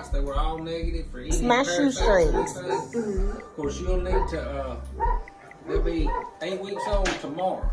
shots that were all negative for any Smash shoestrings. Of course, you'll need to, they'll be 8 weeks old tomorrow.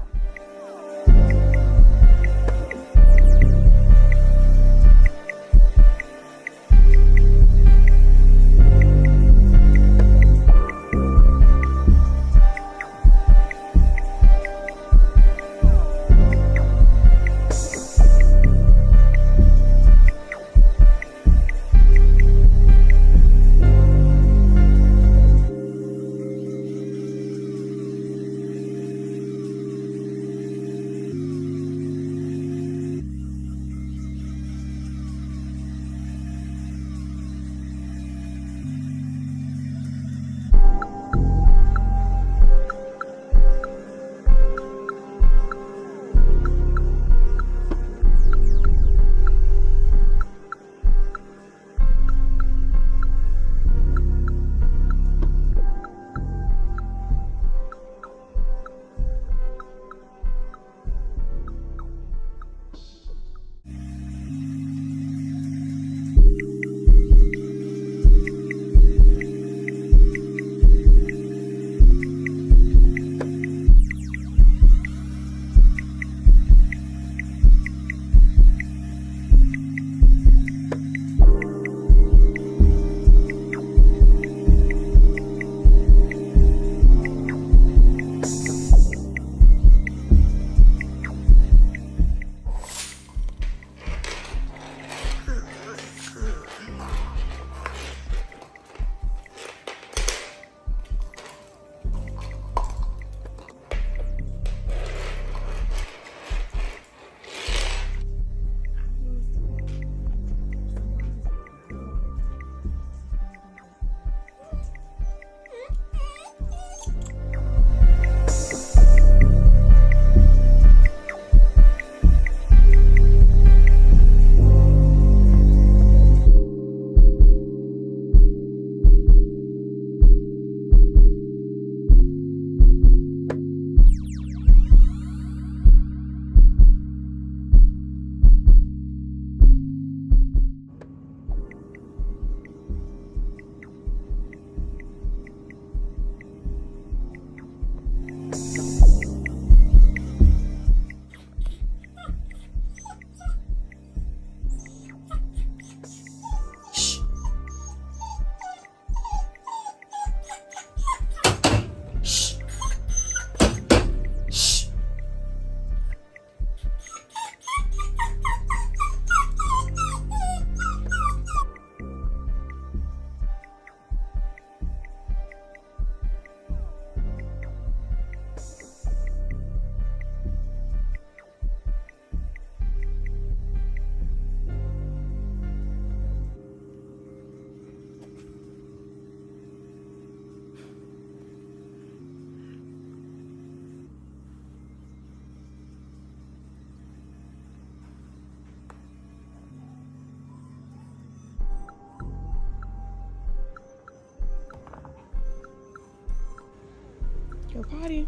Go potty.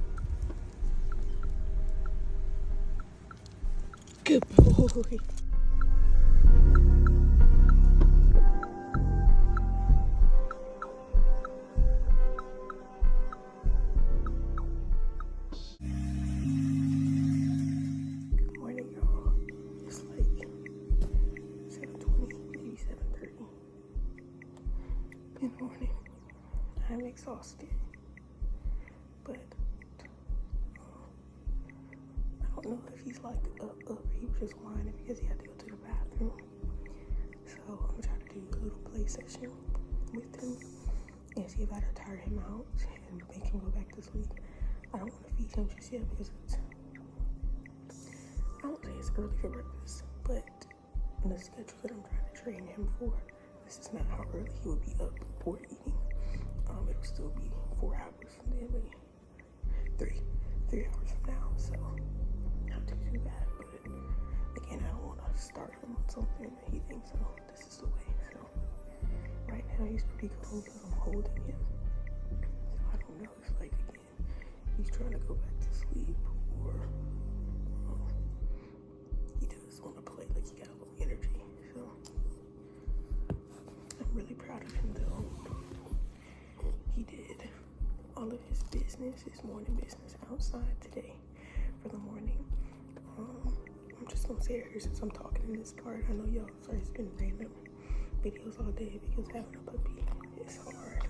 Good boy. Good morning, y'all. It's like 7:20, maybe 7:30 in the morning. I'm exhausted. But I don't know if he's like up. He was just whining because he had to go to the bathroom. So I'm gonna try to do a little play session with him and see if I can tire him out and make him go back to sleep. I don't want to feed him just yet because I don't say it's early for breakfast, but in the schedule that I'm trying to train him for, this is not how early he would be up before eating. It'll still be 4 hours from then, maybe 3 hours from now, so not too bad. But again, I don't want to start him on something that he thinks, oh, this is the way. So right now he's pretty cold because I'm holding him. So I don't know if, like, again, he's trying to go back to sleep or he does want to play, like he got a little energy. So I'm his business, his morning business outside today for the morning. I'm just gonna say it here since I'm talking in this part. I know y'all, sorry, it's been random videos all day because having a puppy is hard.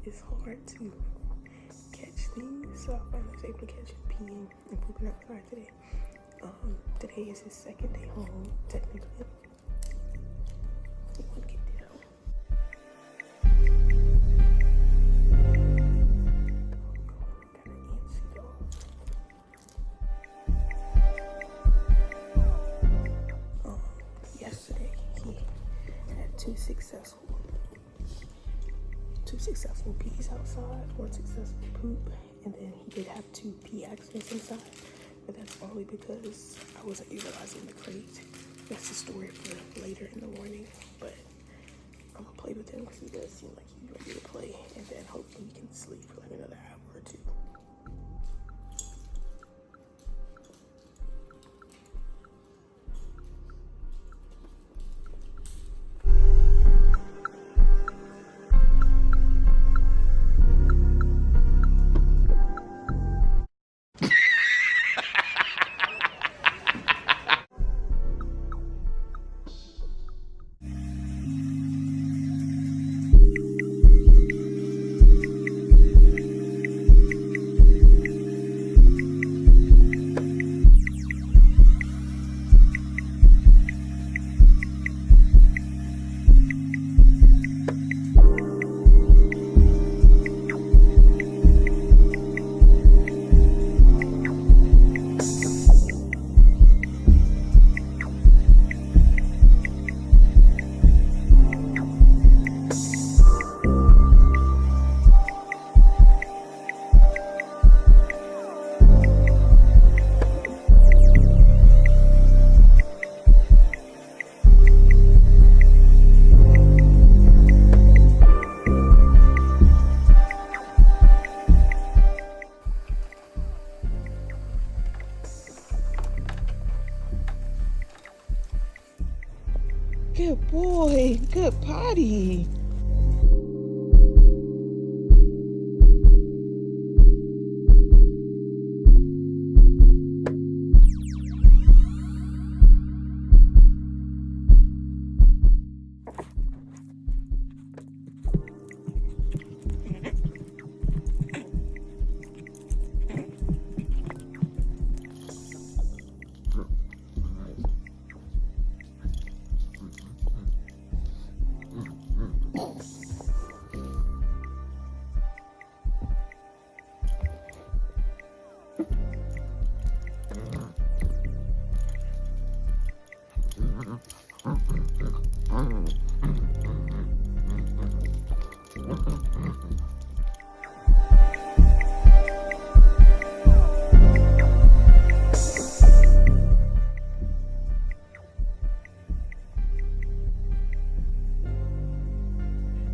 It's hard to catch things, so I finally was able to catch him peeing and pooping outside today. Today is his second day home, technically. He wouldn't get down. Got an antsy dog. Yesterday he had two successful pees outside, one successful poop, and then he did have 2 pee accidents inside. But that's only because I wasn't utilizing the crate. That's the story for later in the morning. But I'm gonna play with him because he does seem like he's ready to play, and then hopefully he can sleep for like another hour or 2. Good boy, good potty.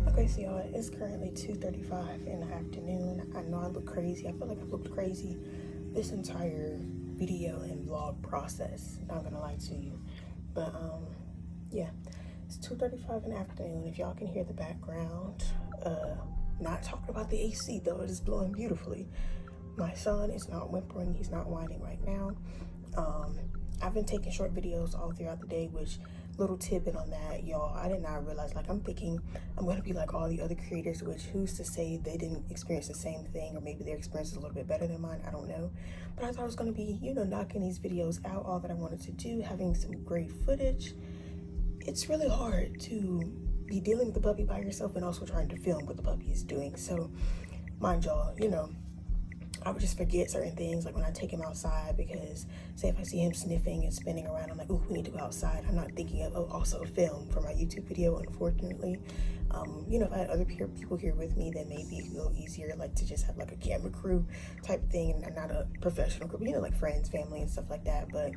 Okay, so y'all, it's currently 2:35 in the afternoon. I know I look crazy. I feel like I've looked crazy this entire video and vlog process. Not gonna lie to you. But, yeah. It's 2:35 in the afternoon. If y'all can hear the background, not talking about the AC though, it is blowing beautifully. My son is not whimpering, he's not whining right now. I've been taking short videos all throughout the day, which, little tidbit on that, y'all, I did not realize, like, I'm thinking I'm gonna be like all the other creators, which who's to say they didn't experience the same thing, or maybe their experience is a little bit better than mine, I don't know. But I thought I was gonna be, you know, knocking these videos out, all that I wanted to do, having some great footage. It's really hard to be dealing with the puppy by yourself and also trying to film what the puppy is doing. So, mind y'all, you know, I would just forget certain things, like when I take him outside, because say if I see him sniffing and spinning around, I'm like, ooh, we need to go outside. I'm not thinking of, oh, also film for my YouTube video, unfortunately. You know, if I had other people here with me, then maybe it could go easier, like to just have like a camera crew type thing and not a professional group, you know, like friends, family and stuff like that. But,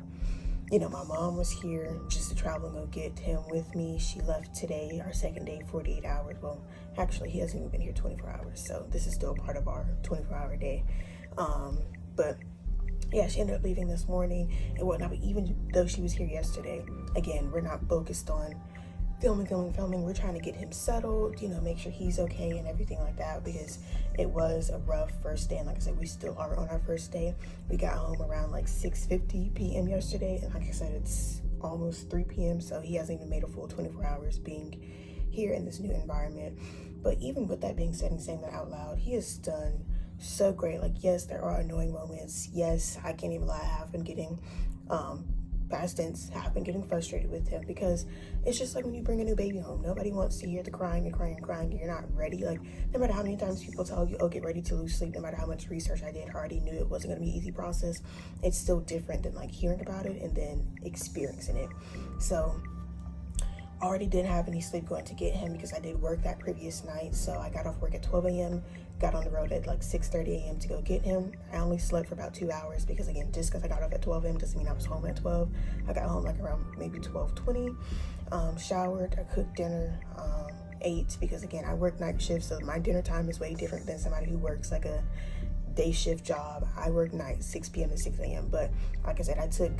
you know, my mom was here just to travel and go get him with me. She left today, our second day, 48 hours. Well, actually, he hasn't even been here 24 hours. So this is still part of our 24-hour day. But yeah, she ended up leaving this morning and whatnot. But even though she was here yesterday, again, we're not focused on filming. We're trying to get him settled, you know, make sure he's okay and everything like that, because it was a rough first day. And like I said, we still are on our first day. We got home around like 6:50 p.m. yesterday, and like I said, it's almost 3 p.m. so he hasn't even made a full 24 hours being here in this new environment. But even with that being said and saying that out loud, he has done so great. Like, yes, there are annoying moments. Yes, I can't even lie, I have been getting past tense, have been getting frustrated with him, because it's just like when you bring a new baby home, nobody wants to hear the crying and crying and crying. You're not ready. Like, no matter how many times people tell you, oh, get ready to lose sleep, no matter how much research I did, I already knew it wasn't going to be an easy process. It's still different than like hearing about it and then experiencing it. So I already didn't have any sleep going to get him, because I did work that previous night. So I got off work at 12 a.m., got on the road at like 6:30 a.m. to go get him. I only slept for about 2 hours, because again, just because I got off at 12 a.m. doesn't mean I was home at 12. I got home like around maybe 12:20, showered, I cooked dinner, ate, because again, I work night shifts, so my dinner time is way different than somebody who works like a day shift job. I work night, 6 p.m. to 6 a.m. But like I said, I took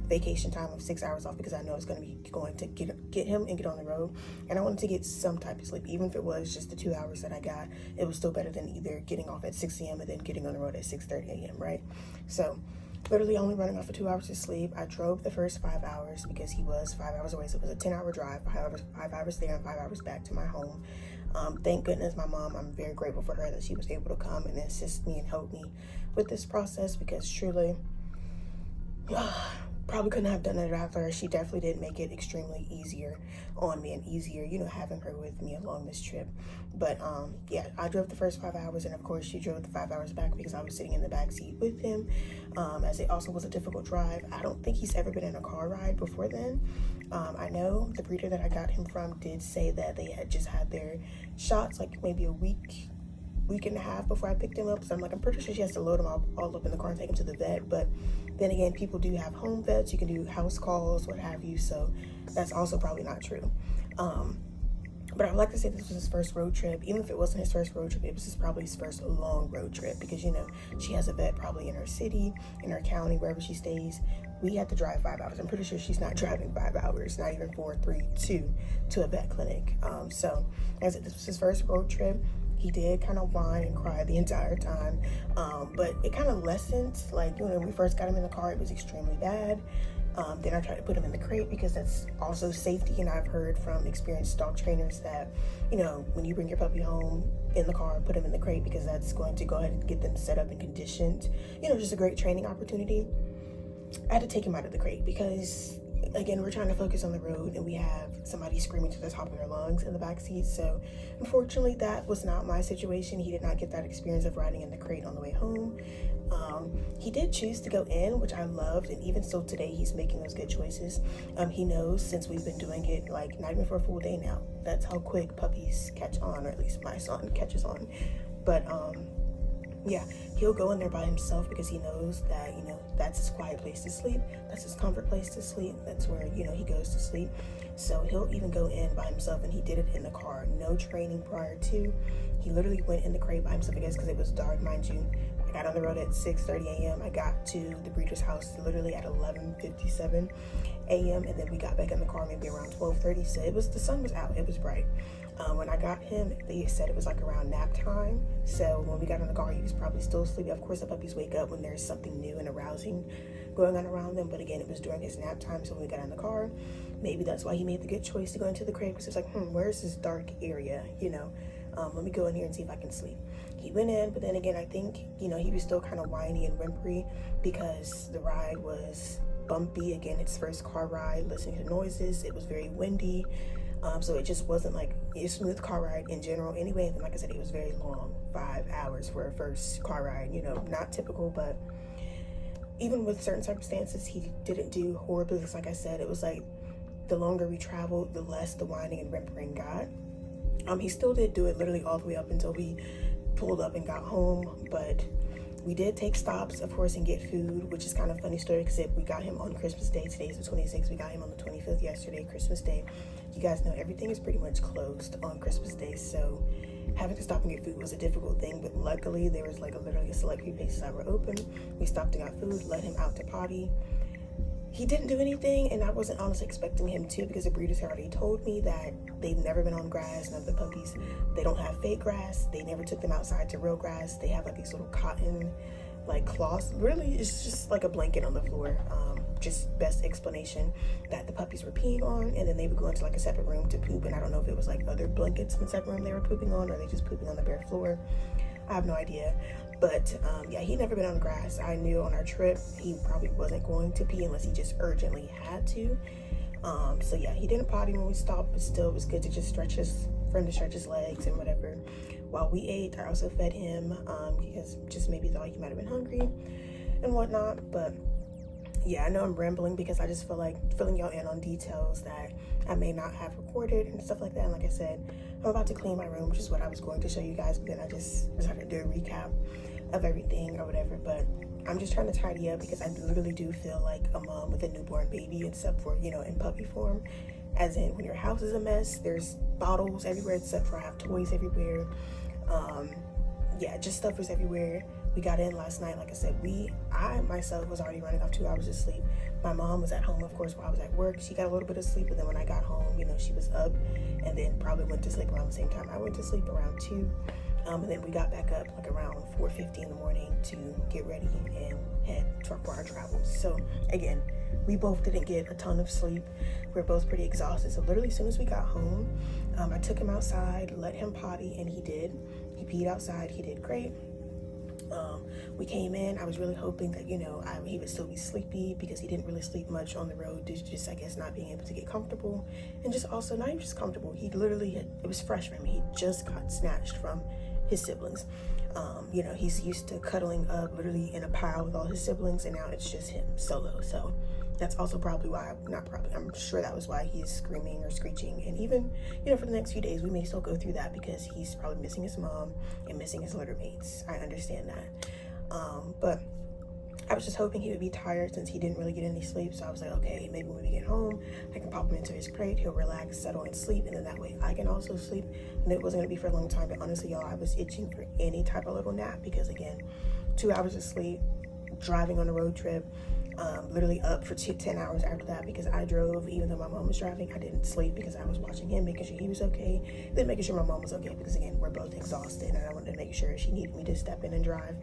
vacation time of 6 hours off, because I know it's going to be going to get him and get on the road, and I wanted to get some type of sleep. Even if it was just the 2 hours that I got, it was still better than either getting off at 6 a.m. and then getting on the road at 6:30 a.m. right? So literally only running off for 2 hours of sleep. I drove the first 5 hours, because he was 5 hours away, so it was a 10-hour drive, 5 hours there and 5 hours back to my home. Thank goodness my mom, I'm very grateful for her that she was able to come and assist me and help me with this process, because truly probably couldn't have done it without her. She definitely did make it extremely easier on me, and easier, you know, having her with me along this trip. But yeah, I drove the first 5 hours, and of course she drove the 5 hours back, because I was sitting in the back seat with him, as it also was a difficult drive. I don't think he's ever been in a car ride before then. I know the breeder that I got him from did say that they had just had their shots like maybe a week and a half before I picked him up. So I'm pretty sure she has to load him all up in the car and take him to the vet. But then again, people do have home vets. You can do house calls, what have you. So that's also probably not true. But I would like to say this was his first road trip. Even if it wasn't his first road trip, it was probably his first long road trip, because, you know, she has a vet probably in her city, in her county, wherever she stays. We had to drive 5 hours. I'm pretty sure she's not driving 5 hours, not even 4, 3, 2 to a vet clinic. So as this was his first road trip, he did kind of whine and cry the entire time, but it kind of lessened. Like, you know, when we first got him in the car, it was extremely bad. Then I tried to put him in the crate, because that's also safety, and I've heard from experienced dog trainers that, you know, when you bring your puppy home in the car, put him in the crate, because that's going to go ahead and get them set up and conditioned. You know, just a great training opportunity. I had to take him out of the crate, because again, we're trying to focus on the road, and we have somebody screaming to the top of their lungs in the back seat. So unfortunately, that was not my situation. He did not get that experience of riding in the crate on the way home. He did choose to go in, which I loved, and even still today, he's making those good choices. He knows, since we've been doing it like not even for a full day now, that's how quick puppies catch on, or at least my son catches on. But yeah, he'll go in there by himself, because he knows that, you know, that's his quiet place to sleep, that's his comfort place to sleep, that's where, you know, he goes to sleep. So he'll even go in by himself, and he did it in the car, no training prior to. He literally went in the crate by himself, I guess because it was dark, mind you. I got on the road at 6:30 a.m. I got to the breeder's house literally at 11:57 a.m. and then we got back in the car maybe around 12:30. So the sun was out, it was bright. When I got him, they said it was like around nap time. So when we got in the car, he was probably still asleep. Of course, the puppies wake up when there's something new and arousing going on around them. But again, it was during his nap time. So when we got in the car, maybe that's why he made the good choice to go into the crate, because it's like, where's this dark area? You know, let me go in here and see if I can sleep. He went in, but then again, I think, you know, he was still kind of whiny and whimpery, because the ride was bumpy. Again, its first car ride, listening to noises. It was very windy. So it just wasn't like a smooth car ride in general anyway. And like I said, it was very long, 5 hours for a first car ride, you know, not typical. But even with certain circumstances, he didn't do horribly, because like I said, it was like the longer we traveled, the less the whining and whimpering got. He still did do it literally all the way up until we pulled up and got home, but we did take stops, of course, and get food, which is kind of a funny story, because we got him on Christmas Day. Today's the 26th. We got him on the 25th yesterday, Christmas Day. You guys know everything is pretty much closed on Christmas Day, so having to stop and get food was a difficult thing, but luckily there was like literally a select few places that were open. We stopped and got food, let him out to potty. he didn't do anything, and I wasn't honestly expecting him to, because the breeders had already told me that they've never been on grass. None of the puppies, they don't have fake grass. They never took them outside to real grass. They have like these little cotton like cloths. Really, it's just like a blanket on the floor. Just best explanation, that the puppies were peeing on, and then they would go into like a separate room to poop. And I don't know if it was like other blankets in the separate room they were pooping on, or they just pooping on the bare floor. I have no idea. But yeah, he never been on grass. I knew on our trip he probably wasn't going to pee unless he just urgently had to. So yeah, he didn't potty when we stopped, but still it was good to just stretch his legs and whatever. While we ate, I also fed him because just maybe thought he might have been hungry and whatnot. But yeah, I know I'm rambling because I just feel like filling y'all in on details that I may not have recorded and stuff like that. And like I said, I'm about to clean my room, which is what I was going to show you guys, but then I just decided to do a recap of everything or whatever. But I'm just trying to tidy up because I literally do feel like a mom with a newborn baby, except for, you know, in puppy form. As in, when your house is a mess, there's bottles everywhere, except for I have toys everywhere. Yeah, just stuff was everywhere. We got in last night, like I said, I myself was already running off 2 hours of sleep. My mom was at home, of course, while I was at work. She got a little bit of sleep, but then when I got home, you know, she was up, and then probably went to sleep around the same time I went to sleep, around 2. And then we got back up like around 4:50 in the morning to get ready and head for our travels. So again, we both didn't get a ton of sleep. We're both pretty exhausted. So literally as soon as we got home, I took him outside, let him potty, and he did. He peed outside. He did great. We came in. I was really hoping that, you know, he would still be sleepy, because he didn't really sleep much on the road due to just, I guess, not being able to get comfortable, and just also not even just comfortable. He literally it was fresh for him. He just got snatched from his siblings. You know, he's used to cuddling up literally in a pile with all his siblings, and now it's just him solo. So that's also probably why, I'm sure that was why he's screaming or screeching. And even, you know, for the next few days, we may still go through that, because he's probably missing his mom and missing his litter mates. I understand that. But I was just hoping he would be tired, since he didn't really get any sleep. So I was like, okay, maybe when we get home, I can pop him into his crate. He'll relax, settle, and sleep. And then that way I can also sleep. And it wasn't going to be for a long time. But honestly, y'all, I was itching for any type of little nap, because again, 2 hours of sleep, driving on a road trip, literally up for 10 hours after that, because I drove. Even though my mom was driving, I didn't sleep because I was watching him, making sure he was okay, then making sure my mom was okay, because again, we're both exhausted, and I wanted to make sure if she needed me to step in and drive,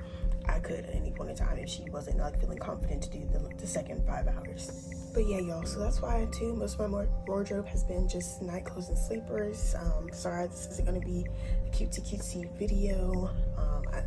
I could at any point in time if she wasn't like feeling confident to do the second 5 hours. But yeah, y'all, so that's why too most of my wardrobe has been just night clothes and sleepers. Sorry, this isn't gonna be a cutesy video.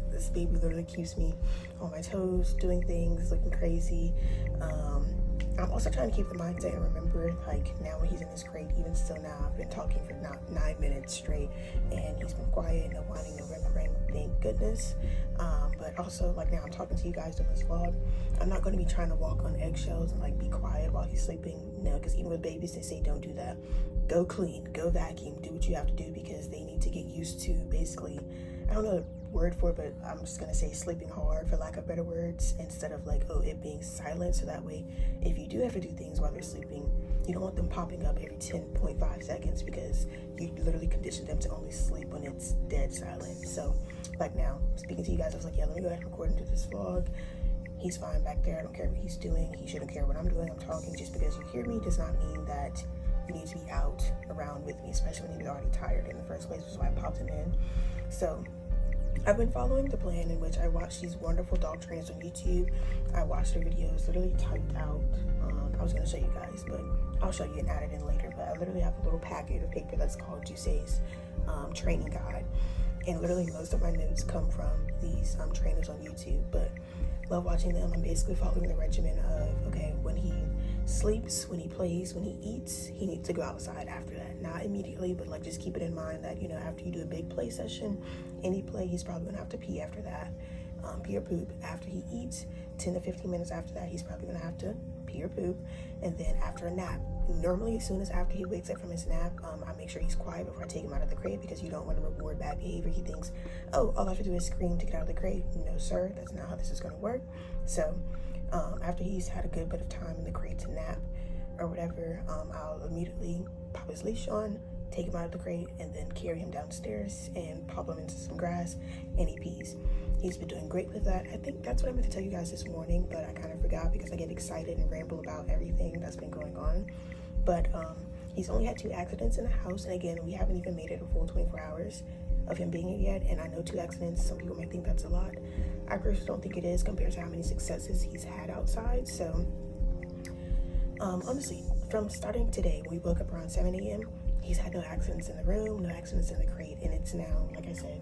This baby literally keeps me on my toes, doing things, looking crazy. I'm also trying to keep the mindset and remember, like, now when he's in this crate, even still now, I've been talking for 9 minutes straight, and he's been quiet, no whining, no whimpering, thank goodness. But also, like, now I'm talking to you guys doing this vlog, I'm not going to be trying to walk on eggshells and, like, be quiet while he's sleeping. No, because even with babies, they say don't do that. Go clean, go vacuum, do what you have to do, because they need to get used to, basically, I don't know the word for it, but I'm just gonna say sleeping hard, for lack of better words, instead of like, oh, it being silent. So that way, if you do have to do things while they're sleeping, you don't want them popping up every 10.5 seconds, because you literally condition them to only sleep when it's dead silent. So like now, speaking to you guys, I was like, yeah, let me go ahead and record and do this vlog. He's fine back there. I don't care what he's doing. He shouldn't care what I'm doing. I'm talking. Just because you hear me does not mean that you need to be out around with me, especially when he was already tired in the first place, which is why I popped him in. So I've been following the plan in which I watch these wonderful dog trainers on YouTube. I watched their videos, literally typed out. I was going to show you guys, but I'll show you and add it in later. But I literally have a little packet of paper that's called Juice's training guide. And literally most of my notes come from these trainers on YouTube. But love watching them. I'm basically following the regimen of, okay, when he sleeps, when he plays, when he eats, he needs to go outside after that. Not immediately, but like just keep it in mind that, you know, after you do a big play session, any play, he's probably gonna have to pee after that, pee or poop. After he eats, 10 to 15 minutes after that, he's probably gonna have to pee or poop. And then after a nap, normally as soon as after he wakes up from his nap, I make sure he's quiet before I take him out of the crate, because you don't want to reward bad behavior. He thinks, oh, all I have to do is scream to get out of the crate. No, sir, that's not how this is gonna work. So after he's had a good bit of time in the crate to nap or whatever, I'll immediately pop his leash on, take him out of the crate, and then carry him downstairs and pop him into some grass, and he pees. He's been doing great with that. I think that's what I meant to tell you guys this morning, but I kind of forgot because I get excited and ramble about everything that's been going on. But he's only had 2 accidents in the house, and again, we haven't even made it a full 24 hours of him being here yet. And I know 2 accidents, some people might think that's a lot. I personally don't think it is compared to how many successes he's had outside. So honestly, from starting today, we woke up around 7 a.m. He's had no accidents in the room, no accidents in the crate, and it's now, like I said,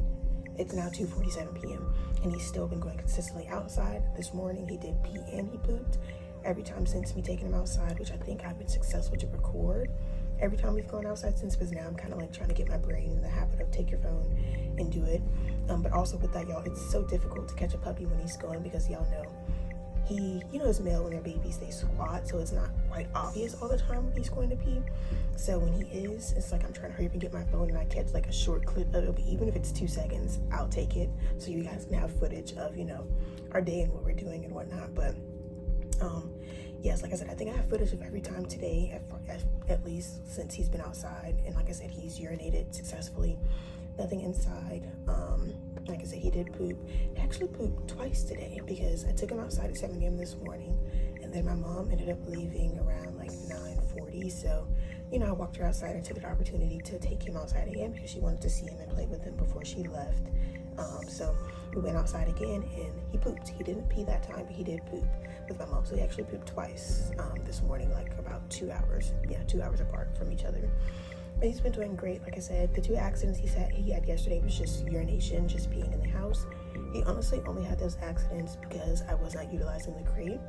it's now 2:47 p.m. and he's still been going consistently outside. This morning he did pee and he pooped every time since me taking him outside, which I think I've been successful to record every time we've gone outside since, because now I'm kind of like trying to get my brain in the habit of take your phone and do it. But also with that, y'all, it's so difficult to catch a puppy when he's going, because y'all know as male, when they're babies, they squat, so it's not quite obvious all the time when he's going to pee. So when he is, it's like I'm trying to hurry up and get my phone, and I catch like a short clip of it, but even if it's 2 seconds, I'll take it so you guys can have footage of, our day and what we're doing and whatnot. But yes, like I said, I think I have footage of every time today, at least since he's been outside. And like I said, he's urinated successfully, nothing inside. Like I said, he did poop. He actually pooped twice today, because I took him outside at 7 a.m. this morning, and then my mom ended up leaving around like 9:40. So, I walked her outside and took the opportunity to take him outside again, because she wanted to see him and play with him before she left. So we went outside again, and he pooped. He didn't pee that time, but he did poop with my mom. So he actually pooped twice this morning, like about 2 hours. Yeah, 2 hours apart from each other. But he's been doing great. Like I said, the 2 accidents he had yesterday was just urination, just being in the house. He honestly only had those accidents because I was not utilizing the crate.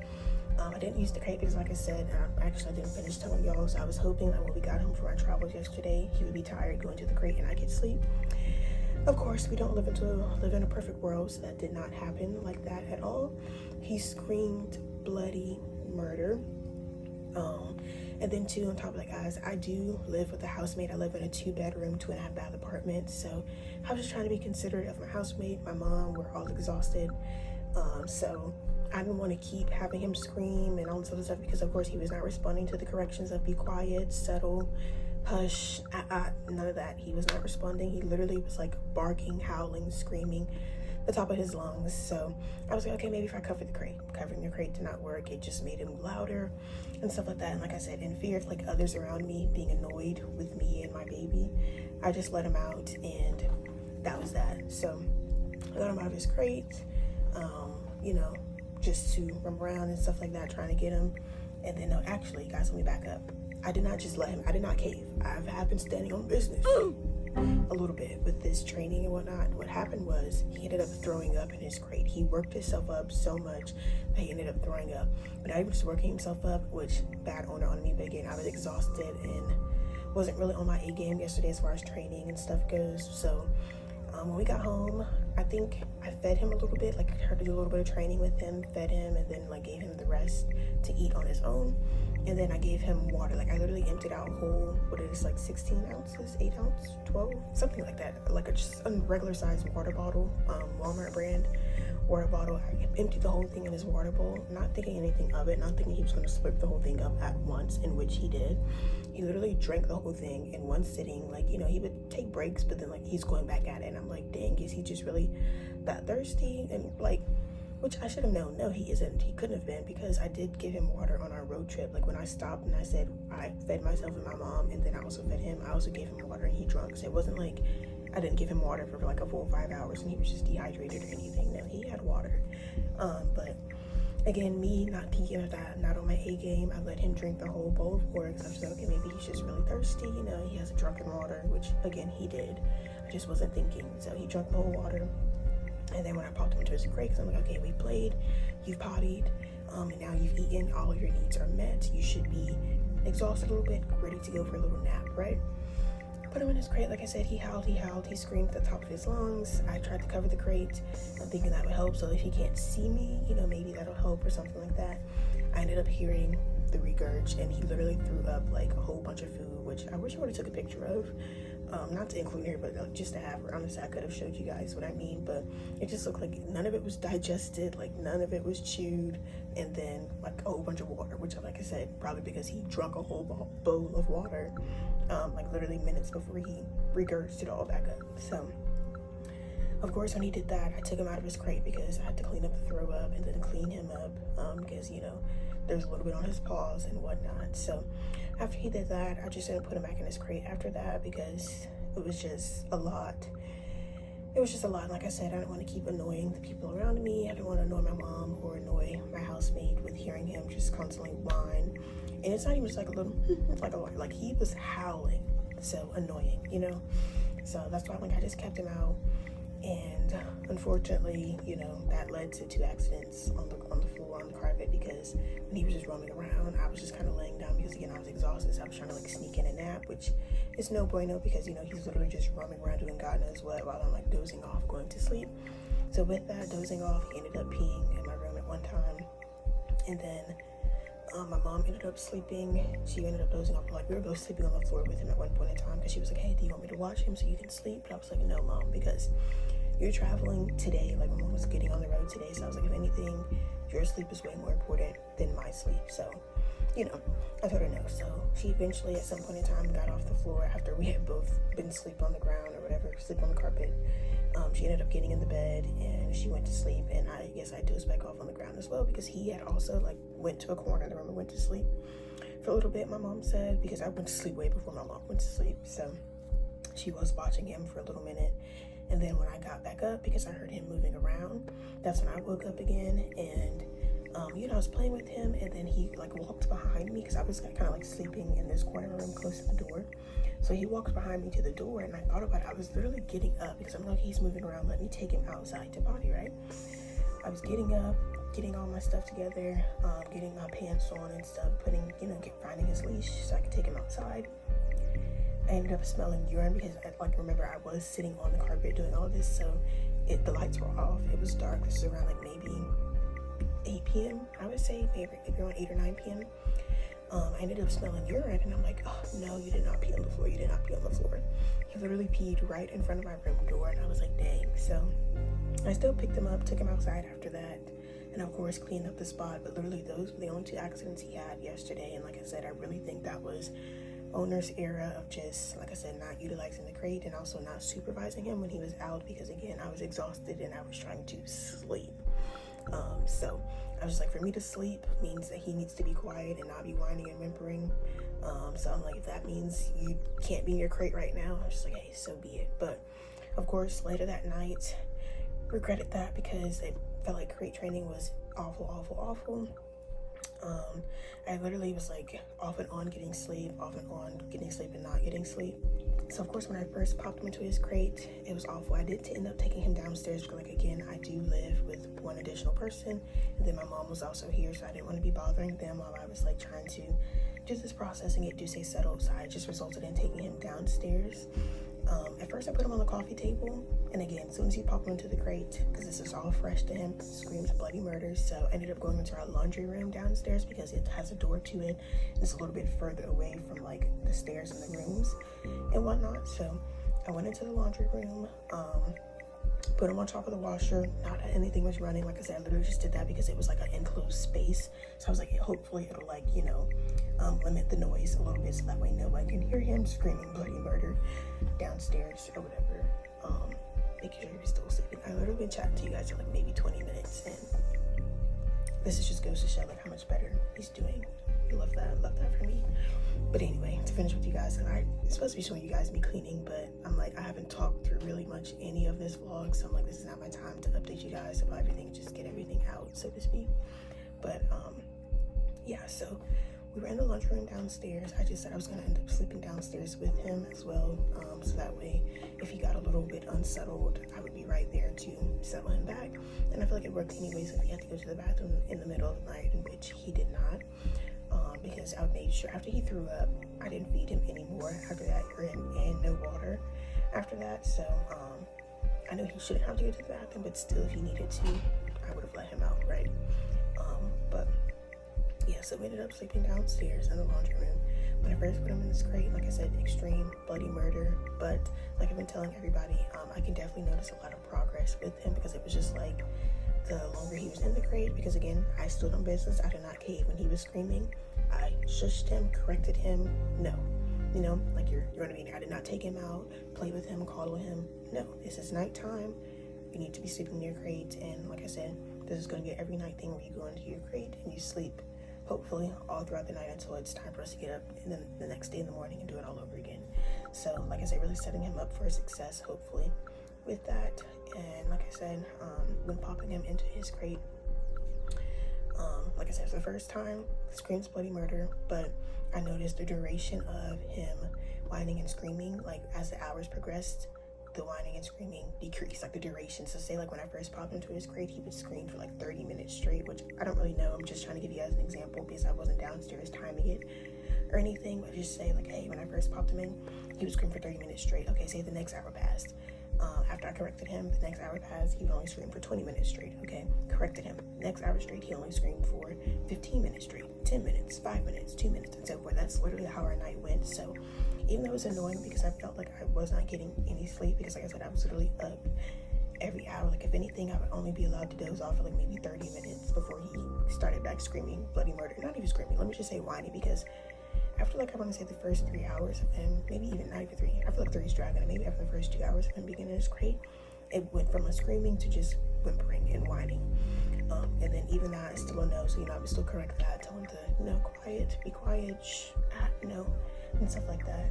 I didn't use the crate because, like I said, I didn't finish telling y'all. So I was hoping that when we got home from our travels yesterday, he would be tired going to the crate and I could sleep. Of course, we don't live in a perfect world, so that did not happen like that at all. He screamed bloody murder. And then too, on top of that, guys, I do live with a housemate. I live in a 2-bedroom, 2.5-bath apartment. So I was just trying to be considerate of my housemate, my mom. We're all exhausted. So I didn't want to keep having him scream and all this other stuff, because of course he was not responding to the corrections of be quiet, settle, hush, none of that. He was not responding. He literally was like barking, howling, screaming the top of his lungs. So I was like, okay, maybe if I cover the crate. Covering the crate did not work. It just made him louder and stuff like that. And like I said, in fear of like others around me being annoyed with me and my baby, I just let him out, and that was that. So I let him out of his crate, just to roam around and stuff like that, trying to get him. And then no, actually, guys, let me back up. I did not just let him, I did not cave. I have been standing on business a little bit with this training and whatnot. What happened was he ended up throwing up in his crate. He worked himself up so much that he ended up throwing up. But not even just working himself up, which bad owner on me, but again, I was exhausted and wasn't really on my A game yesterday as far as training and stuff goes. So when we got home, I think I fed him a little bit, like I tried to do a little bit of training with him, fed him, and then like gave him the rest to eat on his own. And then I gave him water. Like I literally emptied out whole, what it is, like 16 ounces, 8 ounce, 12, something like that. Like just a regular size water bottle, Walmart brand water bottle. I emptied the whole thing in his water bowl, not thinking anything of it, not thinking he was gonna slurp the whole thing up at once, in which he did. He literally drank the whole thing in one sitting. Like, he would take breaks, but then like he's going back at it. And I'm like, dang, is he just really that thirsty? And like, which I should have known. No, he isn't. He couldn't have been, because I did give him water on our road trip. Like when I stopped and I said I fed myself and my mom, and then I also fed him, I also gave him water and he drunk. So it wasn't like I didn't give him water for like a full 5 hours and he was just dehydrated or anything. No, he had water. But again, me not thinking of that, not on my A game, I let him drink the whole bowl of water, because I was like, okay, maybe he's just really thirsty. He has a drunken water, which again, he did. I just wasn't thinking. So he drank the whole water. And then when I popped him into his crate, because I'm like, okay, we played, you've pottied, and now you've eaten, all of your needs are met. You should be exhausted a little bit, ready to go for a little nap, right? Put him in his crate. Like I said, he howled, he screamed at the top of his lungs. I tried to cover the crate, thinking that would help. So if he can't see me, maybe that'll help or something like that. I ended up hearing the regurg, and he literally threw up like a whole bunch of food, which I wish I would have took a picture of. not to include her, but just to have her. Honestly, I could have showed you guys what I mean, but it just looked like none of it was digested, like none of it was chewed, and then like a whole bunch of water, which, like I said, probably because he drunk a whole bowl of water, like literally minutes before he regurgitated it all back up. So of course, when he did that, I took him out of his crate because I had to clean up the throw up and then clean him up, because, you know, there's a little bit on his paws and whatnot. So after he did that, I just didn't put him back in his crate after that because it was just a lot. It was just a lot. Like I said, I didn't want to keep annoying the people around me. I didn't want to annoy my mom or annoy my housemate with hearing him just constantly whine. And it's not even just like a little, like he was howling. So annoying, you know? So that's why I just kept him out. And unfortunately, you know, that led to 2 accidents on the floor on the carpet because when he was just roaming around, I was just kind of laying down because, again, I was exhausted. So I was trying to like sneak in a nap, which is no bueno because, you know, he's literally just roaming around doing God knows what while I'm like dozing off, going to sleep. So with that dozing off, he ended up peeing in my room at one time. And then my mom ended up sleeping. She ended up dozing off. Like, we were both sleeping on the floor with him at one point in time because she was like, hey, do you want me to watch him so you can sleep? But I was like, no, Mom, because you're traveling today. Like, my mom was getting on the road today. So I was like, if anything, your sleep is way more important than my sleep. So, you know, I told her no. So she eventually, at some point in time, got off the floor after we had both been asleep on the ground or whatever, sleep on the carpet. She ended up getting in the bed and she went to sleep, and I guess I dozed back off on the ground as well because he had also like went to a corner of the room and went to sleep for a little bit, my mom said, because I went to sleep way before my mom went to sleep. So she was watching him for a little minute, and then when I got back up because I heard him moving around, that's when I woke up again. And you know, I was playing with him, and then he like walked behind me because I was kind of like sleeping in this corner room close to the door. So he walked behind me to the door, and I thought about it. I was literally getting up because I'm like, he's moving around, let me take him outside to potty, right? I was getting up, getting all my stuff together, getting my pants on and stuff, putting, you know, finding his leash so I could take him outside. I ended up smelling urine because remember, I was sitting on the carpet doing all this, so the lights were off. It was dark. This is around like maybe 8 p.m. I would say, maybe around 8 or 9 p.m. I ended up smelling urine, and I'm like, oh no, you did not pee on the floor. You did not pee on the floor. He literally peed right in front of my room door, and I was like, dang. So I still picked him up, took him outside after that, and of course cleaned up the spot. But literally those were the only 2 accidents he had yesterday. And like I said, I really think that was owner's era of just, like I said, not utilizing the crate and also not supervising him when he was out because, again, I was exhausted and I was trying to sleep. So I was just like, for me to sleep means that he needs to be quiet and not be whining and whimpering. So I'm like, if that means you can't be in your crate right now, I'm just like, hey, so be it. But of course, later that night, regretted that because it felt like crate training was awful. I literally was like off and on getting sleep, off and on getting sleep and not getting sleep. So of course, when I first popped him into his crate, it was awful. I did end up taking him downstairs because, like, again, I do live with one additional person, and then my mom was also here, so I didn't want to be bothering them while I was like trying to do this process and get Duce settled. So I just resulted in taking him downstairs. At first I put him on the coffee table, and again, as soon as he popped him into the crate, because this is all fresh to him, screamed bloody murder. So I ended up going into our laundry room downstairs because it has a door to it. It's a little bit further away from like the stairs and the rooms and whatnot. So I went into the laundry room, put him on top of the washer. Not that anything was running. Like I said, I literally just did that because it was like an enclosed space. So I was like, hopefully it'll like, you know, limit the noise a little bit so that way no one can hear him screaming bloody murder downstairs or whatever. Making sure you're still sleeping. I literally been chatting to you guys for like maybe 20 minutes, and this is just goes to show like how much better he's doing. I love that for me. But anyway, to finish with you guys, I'm supposed to be showing you guys me cleaning, but I'm like, I haven't talked through really much any of this vlog, so I'm like, this is not my time to update you guys about everything, just get everything out, so to speak. But yeah, so we were in the lunchroom downstairs. I just said I was gonna end up sleeping downstairs with him as well, so that way if he got a little bit unsettled, I would be right there to settle him back. And I feel like it worked anyways if he had to go to the bathroom in the middle of the night, in which he did not. Because I made sure after he threw up, I didn't feed him anymore after that, and no water after that. So I know he shouldn't have to go to the bathroom, but still, if he needed to, I would have let him out, right? But yeah, so we ended up sleeping downstairs in the laundry room. when I first put him in this crate, like I said, extreme bloody murder. But like I've been telling everybody, I can definitely notice a lot of progress with him, because it was just like the longer he was in the crate, because again, I stood on business. I did not cave when he was screaming. I shushed him, corrected him. No, you know, like you're what I mean. I did not take him out, play with him, coddle him. No, this is nighttime. You need to be sleeping in your crate, and like I said, this is going to be an every night thing where you go into your crate and you sleep, hopefully all throughout the night until it's time for us to get up and then the next day in the morning and do it all over again. So like I said, really setting him up for success, hopefully, with that. And like I said, when popping him into his crate, like I said, it's the first time, screams bloody murder, but I noticed the duration of him whining and screaming, like as the hours progressed, the whining and screaming decreased, like the duration. So say like when I first popped into his crate, he would scream for like 30 minutes straight, which I don't really know. I'm just trying to give you guys an example because I wasn't downstairs timing it or anything, but just say like, hey, when I first popped him in, he would scream for 30 minutes straight. Okay, say the next hour passed. After I corrected him, the next hour passed, he would only scream for 20 minutes straight. Okay, corrected him. Next hour straight, he only screamed for 15 minutes straight, 10 minutes, 5 minutes, 2 minutes, and so forth. That's literally how our night went. So even though it was annoying because I felt like I was not getting any sleep, because like I said, I was literally up every hour. Like if anything, I would only be allowed to doze off for like maybe 30 minutes before he started back screaming bloody murder. Not even screaming, let me just say whiny, because after like I want to say the first 3 hours of him, maybe even not even 3, I feel like 3 is dragging it, maybe after the first 2 hours of him being in his crate, it went from a screaming to just whimpering and whining. And then even now I still don't know, so you know, I would still correct that, tell him to, you know, quiet, be quiet, shh, you know, and stuff like that.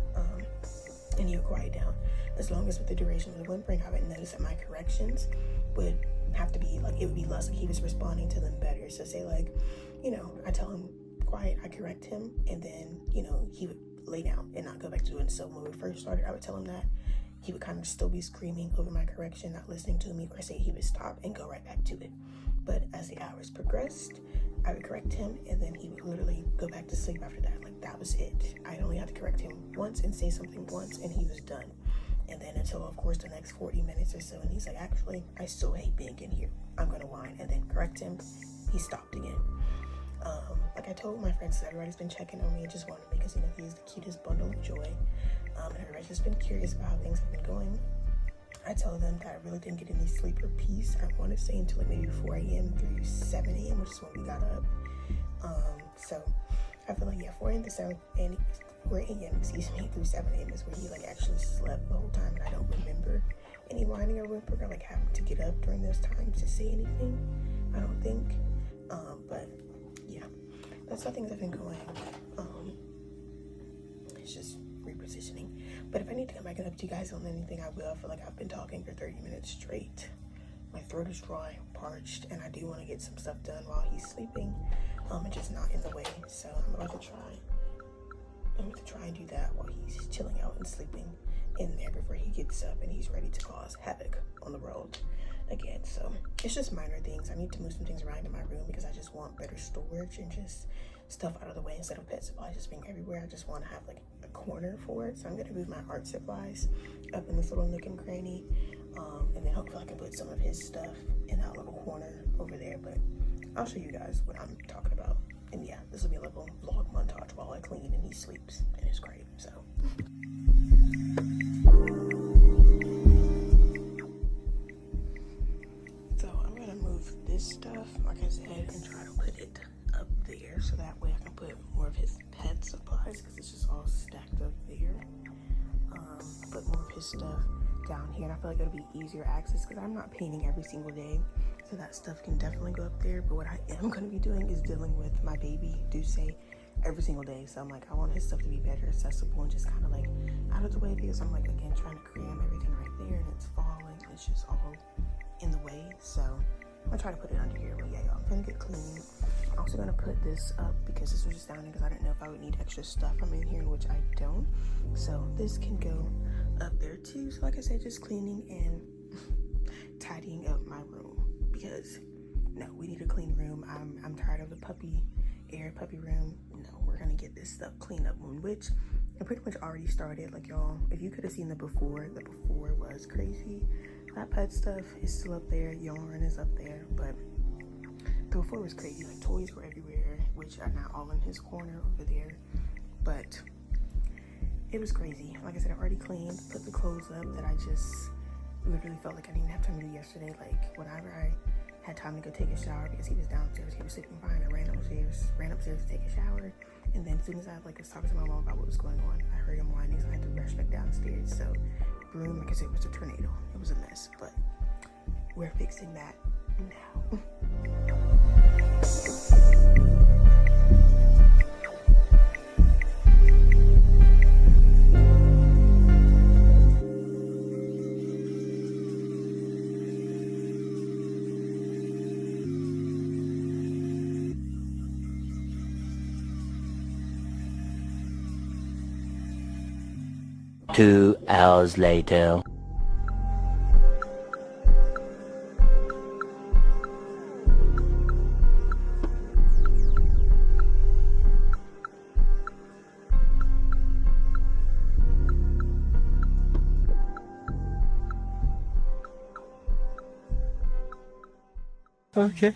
And he would quiet down. As long as with the duration of the whimpering, I would notice that my corrections would have to be like, it would be less, like he was responding to them better. So say like, you know, I tell him quiet, I correct him, and then, you know, he would lay down and not go back to doing. So when we first started, I would tell him that. He would kind of still be screaming over my correction, not listening to me, or say he would stop and go right back to it. But as the hours progressed, I would correct him, and then he would literally go back to sleep after that. Like that was it. I only had to correct him once and say something once, and he was done. And then until, of course, the next 40 minutes or so, and he's like, actually, I still hate being in here. I'm gonna whine, and then correct him. He stopped again. Like I told my friends, everybody's been checking on me and just wanted me because, you know, he's the cutest bundle of joy. And everybody's just been curious about how things have been going. I tell them that I really didn't get any sleep or peace. I want to say until like maybe 4 a.m. through 7 a.m., which is when we got up. So I feel like, yeah, 4 a.m. to 7 a.m., 4 a.m., excuse me, through 7 a.m. is when he like actually slept the whole time, and I don't remember any whining or whimpering or like having to get up during those times to say anything. I don't think. But yeah, that's how things have been going. It's just repositioning. But if I need to come back and update you guys on anything, I will. I feel like I've been talking for 30 minutes straight. My throat is dry, parched, and I do want to get some stuff done while he's sleeping. And just not in the way. So I'm about to try. I'm going to try and do that while he's chilling out and sleeping in there before he gets up and he's ready to cause havoc on the road again. So it's just minor things. I need to move some things around in my room because I just want better storage and just stuff out of the way instead of pet supplies just being everywhere. I just want to have like a corner for it. So I'm going to move my art supplies up in this little nook and cranny, and then hopefully I can put some of his stuff in that little corner over there. But I'll show you guys what I'm talking about. And yeah, this will be a little vlog montage while I clean and he sleeps in his crate. So I'm gonna move this stuff, like I said, and try to put it up there so that way I can put more of his pet supplies because it's just all stacked up there. Put more of his stuff down here, and I feel like it'll be easier access because I'm not painting every single day, so that stuff can definitely go up there. But what I am going to be doing is dealing with my baby Duce every single day. So I'm like, I want his stuff to be better accessible and just kind of like out of the way, because I'm like, again, trying to cram everything right there and it's falling. It's just all in the way. So I'm gonna try to put it under here. But yeah, y'all, I'm gonna get clean. I'm also gonna put this up because this was just down there because I didn't know if I would need extra stuff from in here, which I don't. So this can go up there too. So like I said, just cleaning and tidying up my room, because no, we need a clean room. I'm tired of the puppy room. No, we're gonna get this stuff cleaned up, which I pretty much already started. Like, y'all, if you could have seen the before was crazy. That pet stuff is still up there, yarn is up there, but the before was crazy. Like, toys were everywhere, which are now all in his corner over there. But it was crazy. Like I said, I already cleaned, put the clothes up that I just literally felt like I didn't have time to do yesterday. Like whenever I had time to go take a shower because he was downstairs, he was sleeping fine. I ran upstairs to take a shower, and then as soon as I was talking to my mom about what was going on, I heard him whining, so I had to rush back downstairs. So broom, like I said, it was a tornado. It was a mess, but we're fixing that now. Two hours later. Okay.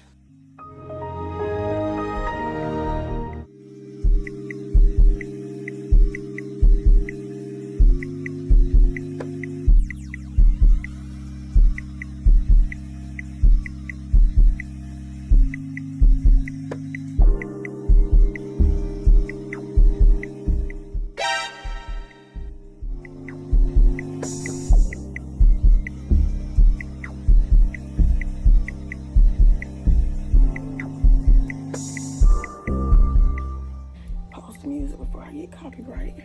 Copyright,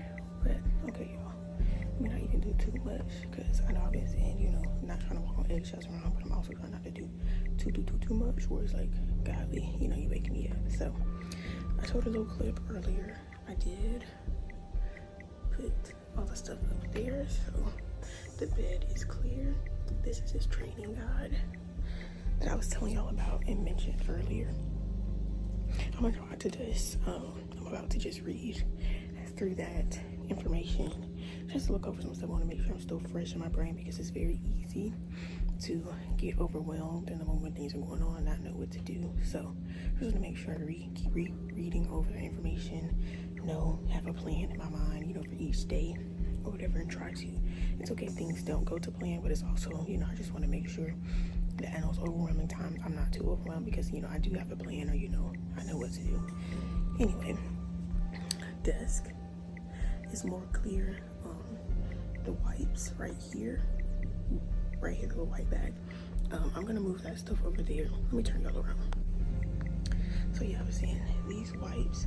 but okay, y'all. Let me not even do too much because I know I've been saying, not trying to walk on eggshells around, but I'm also trying not to do too much where it's like, godly, you waking me up. So I told a little clip earlier. I did put all the stuff up there, so the bed is clear. This is his training guide that I was telling y'all about and mentioned earlier. I'm gonna try to just I'm about to just read through that information, just to look over some stuff. I want to make sure I'm still fresh in my brain because it's very easy to get overwhelmed in the moment when things are going on and not know what to do. So I just want to make sure I keep reading over the information, have a plan in my mind, for each day or whatever, and try to. It's okay if things don't go to plan, but it's also, I just want to make sure that in those overwhelming times I'm not too overwhelmed because, I do have a plan, or, I know what to do. Anyway, desk is more clear. The wipes right here, the little white bag. I'm gonna move that stuff over there. Let me turn y'all around. So yeah, I was saying these wipes,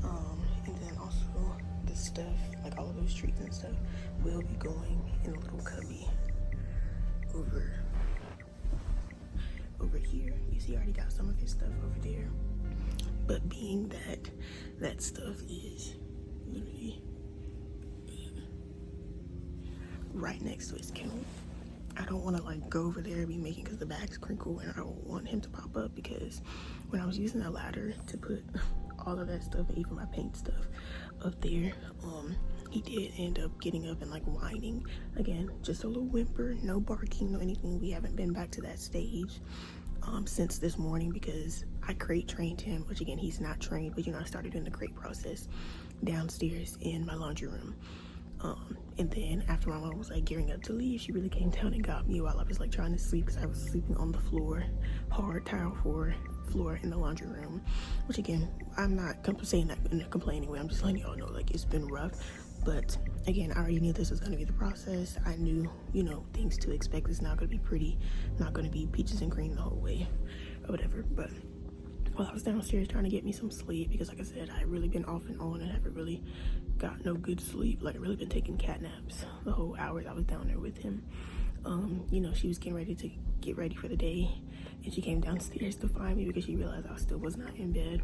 and then also the stuff, like all of those treats and stuff, will be going in a little cubby over here. You see, I already got some of his stuff over there. But being that that stuff is literally right next to his kennel, I don't want to go over there and be making, because the bag's crinkle and I don't want him to pop up, because when I was using the ladder to put all of that stuff and even my paint stuff up there, he did end up getting up and whining again. Just a little whimper, no barking, no anything. We haven't been back to that stage since this morning because I crate trained him, which again, he's not trained, but I started doing the crate process downstairs in my laundry room. And then after my mom was gearing up to leave, she really came down and got me while I was trying to sleep, because I was sleeping on the floor, hard tile floor in the laundry room, which again, I'm not saying that in a complaining way. I'm just letting y'all know it's been rough. But again, I already knew this was going to be the process. I knew, things to expect. It's not going to be pretty, not going to be peaches and cream the whole way or whatever. But while I was downstairs trying to get me some sleep, because like I said, I really been off and on and haven't really got no good sleep. Really been taking cat naps the whole hours I was down there with him. She was getting ready to get ready for the day, and she came downstairs to find me because she realized I still was not in bed.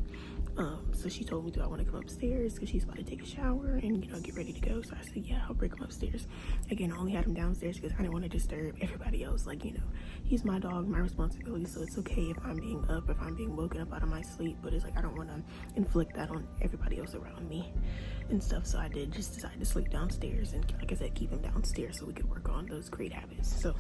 So she told me, do I want to come upstairs, because she's about to take a shower and get ready to go. So I said, yeah, I'll bring him upstairs. Again, I only had him downstairs because I didn't want to disturb everybody else. He's my dog, my responsibility, so it's okay if I'm being up, if I'm being woken up out of my sleep, but it's I don't want to inflict that on everybody else around me and stuff. So I did just decide to sleep downstairs, and like I said, keep him downstairs so we could work on those great habits. So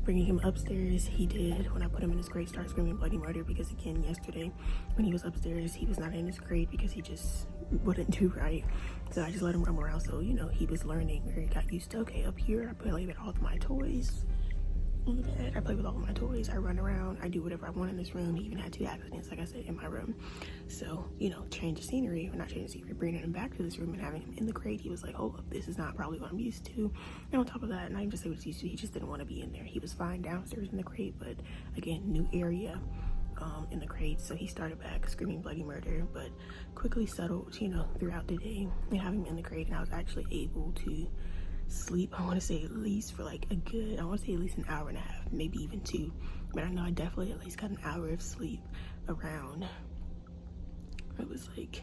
bringing him upstairs, he did, when I put him in his crate, start screaming bloody murder because, again, yesterday when he was upstairs, he was not in his crate because he just wouldn't do right. So I just let him roam around. So, you know, he was learning, or he got used to, okay, up here, I play with all of my toys. On the bed, I play with all of my toys, I run around, I do whatever I want in this room. He even had 2 accidents, like I said, in my room. So, you know, change the scenery, or not change the scenery, bringing him back to this room and having him in the crate, he was like, hold up, this is not probably what I'm used to. And on top of that, and I even just say what he's used to, he just didn't want to be in there. He was fine downstairs in the crate, but again, new area in the crate. So he started back screaming bloody murder, but quickly settled, you know, throughout the day and having him in the crate. And I was actually able to sleep, I want to say at least for like a good, I want to say at least an hour and a half, maybe even 2, but I know I definitely at least got an hour of sleep around, it was like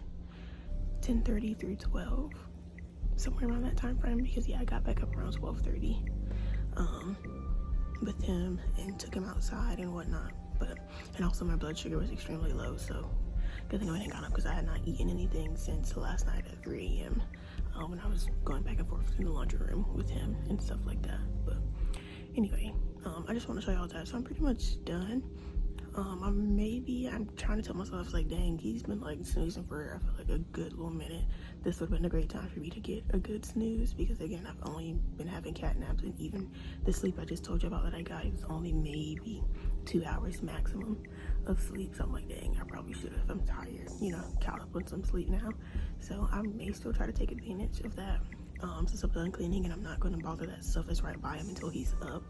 10:30 through 12, somewhere around that time frame, because yeah, I got back up around 12:30 with him and took him outside and whatnot. But, and also my blood sugar was extremely low, so good thing I hadn't got up because I had not eaten anything since last night at 3 a.m. When I was going back and forth in the laundry room with him and stuff like that. But anyway, I just want to show y'all that. So I'm pretty much done. I'm trying to tell myself, like, dang, he's been like snoozing for, I feel like, a good little minute. This would have been a great time for me to get a good snooze, because again, I've only been having cat naps, and even the sleep I just told you about that I got, it was only maybe 2 hours maximum of sleep. So I'm like, dang, I probably should have, I'm tired, you know, caught up on some sleep now. So I may still try to take advantage of that. Since I'm done cleaning, and I'm not going to bother that stuff that's right by him until he's up,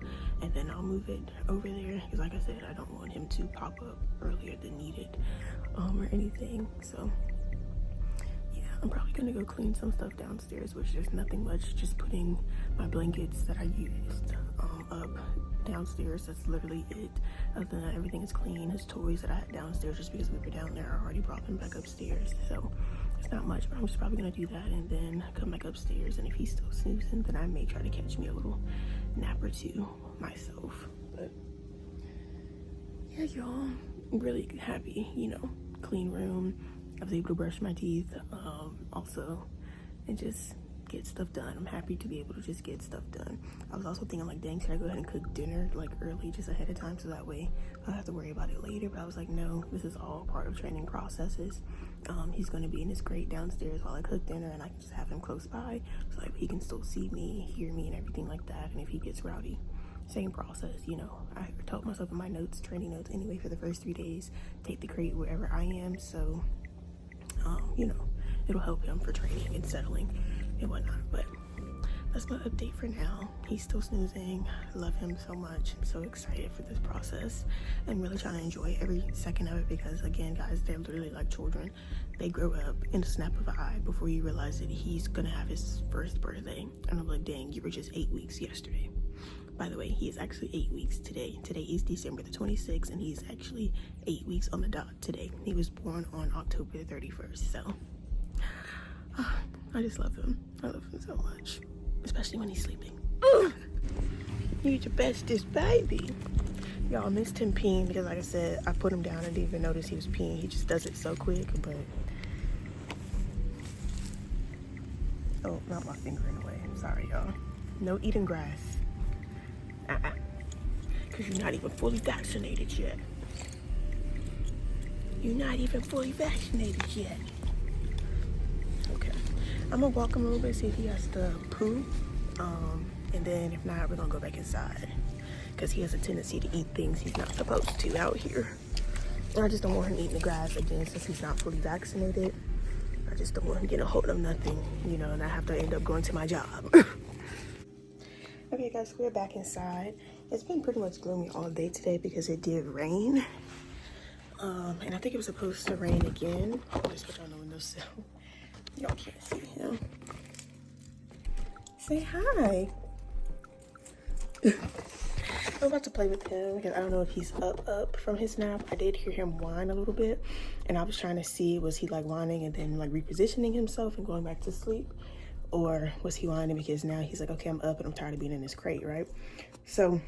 and then I'll move it over there, because like I said, I don't want him to pop up earlier than needed or anything. So yeah, I'm probably going to go clean some stuff downstairs, which there's nothing much, just putting my blankets that I used up downstairs. That's literally it. Other than that, everything is clean. His toys that I had downstairs, just because we were down there, I already brought them back upstairs, so it's not much, but I'm just probably gonna do that and then come back upstairs. And if he's still snoozing, then I may try to catch me a little nap or 2 myself. But yeah, y'all, I'm really happy, you know, clean room. I was able to brush my teeth also, and just get stuff done. I'm happy to be able to just get stuff done. I was also thinking, like, dang, should I go ahead and cook dinner like early, just ahead of time, so that way I'll have to worry about it later. But I was like, no, this is all part of training processes. He's going to be in his crate downstairs while I cook dinner, and I can just have him close by, so like he can still see me, hear me, and everything like that. And if he gets rowdy, same process, you know. I told myself in my notes, training notes anyway, for the first 3 days, take the crate wherever I am, so you know, it'll help him for training and settling and whatnot. But that's my update for now. He's still snoozing. I love him so much. I'm so excited for this process. I'm really trying to enjoy every second of it, because again, guys, they're literally like children. They grow up in a snap of an eye before you realize that he's gonna have his first birthday. And I'm like, dang, you were just 8 weeks yesterday. By the way, he is actually 8 weeks today. Today is December the 26th, and he's actually 8 weeks on the dot today. He was born on October the 31st, so I just love him. I love him so much, especially when he's sleeping. He's your bestest baby. Y'all, missed him peeing, because like I said, I put him down and didn't even notice he was peeing. He just does it so quick. But oh, not my finger in the way. I'm sorry, y'all. No eating grass. Because you're not even fully vaccinated yet. You're not even fully vaccinated yet. Okay, I'm gonna walk him a little bit, see if he has to poo, and then if not, we're gonna go back inside, because he has a tendency to eat things he's not supposed to out here. And I just don't want him eating the grass again, since he's not fully vaccinated. I just don't want him getting a hold of nothing, you know, and I have to end up going to my job. Okay guys, we're back inside. It's been pretty much gloomy all day today because it did rain. And I think it was supposed to rain again. I'll just put you on the windowsill. Y'all can't see him. Say hi. I'm about to play with him, because I don't know if he's up from his nap. I did hear him whine a little bit, and I was trying to see, was he like whining and then like repositioning himself and going back to sleep, or was he whining because now he's like, okay, I'm up and I'm tired of being in this crate, right? So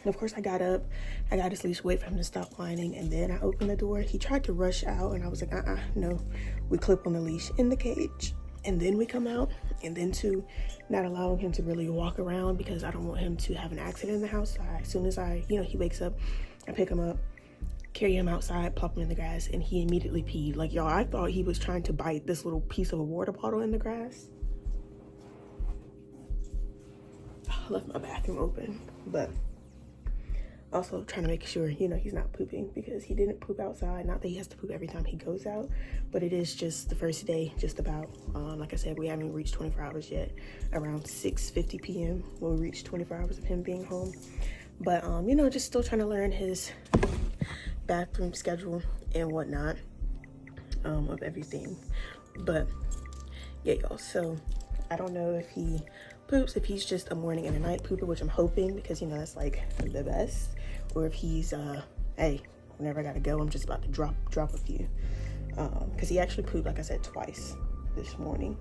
of course I got up, I got his leash, wait for him to stop whining, and then I opened the door. He tried to rush out, and I was like, no, we clip on the leash in the cage, and then we come out, and then to not allowing him to really walk around because I don't want him to have an accident in the house. As soon as he wakes up, I pick him up, carry him outside, plop him in the grass, and he immediately peed. Like, y'all, I thought he was trying to bite this little piece of a water bottle in the grass. I left my bathroom open, but also trying to make sure, he's not pooping because he didn't poop outside. Not that he has to poop every time he goes out, but it is just the first day, just about. Like I said, we haven't reached 24 hours yet. Around 6:50 p.m. we'll reach 24 hours of him being home. But, just still trying to learn his bathroom schedule and whatnot, of everything. But, yeah, y'all, so I don't know if he poops, if he's just a morning and a night pooper, which I'm hoping, because that's like the best, or if he's hey, whenever I gotta go, I'm just about to drop a few, because he actually pooped, like I said, twice this morning.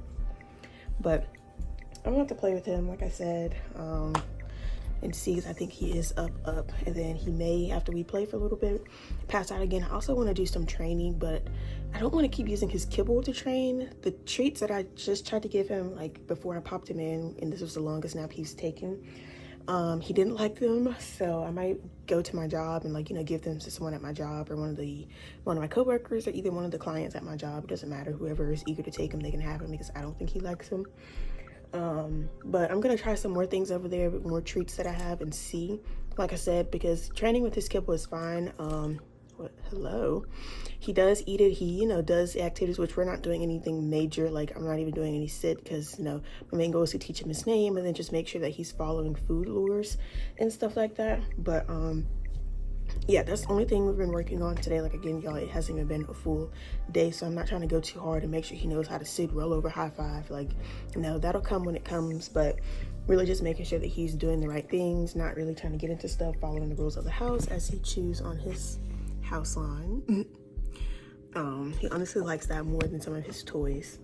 But I'm gonna have to play with him, like I said, and see, I think he is up, and then he may, after we play for a little bit, pass out again. I also want to do some training, but I don't want to keep using his kibble to train. The treats that I just tried to give him, like before I popped him in, and this was the longest nap he's taken, he didn't like them, so I might go to my job and give them to someone at my job, or one of my coworkers, or either one of the clients at my job. It doesn't matter, whoever is eager to take him, they can have him, because I don't think he likes them. But I'm gonna try some more things over there, more treats that I have, and see, like I said, because training with his kibble is fine. Hello, he does eat it. He does activities, which we're not doing anything major, like I'm not even doing any sit, because my main goal is to teach him his name and then just make sure that he's following food lures and stuff like that. But yeah, that's the only thing we've been working on today. Like, again, y'all, it hasn't even been a full day, so I'm not trying to go too hard and make sure he knows how to sit, roll over, high five. Like, that'll come when it comes, but really just making sure that he's doing the right things, not really trying to get into stuff, following the rules of the house as he chews on his house line. He honestly likes that more than some of his toys,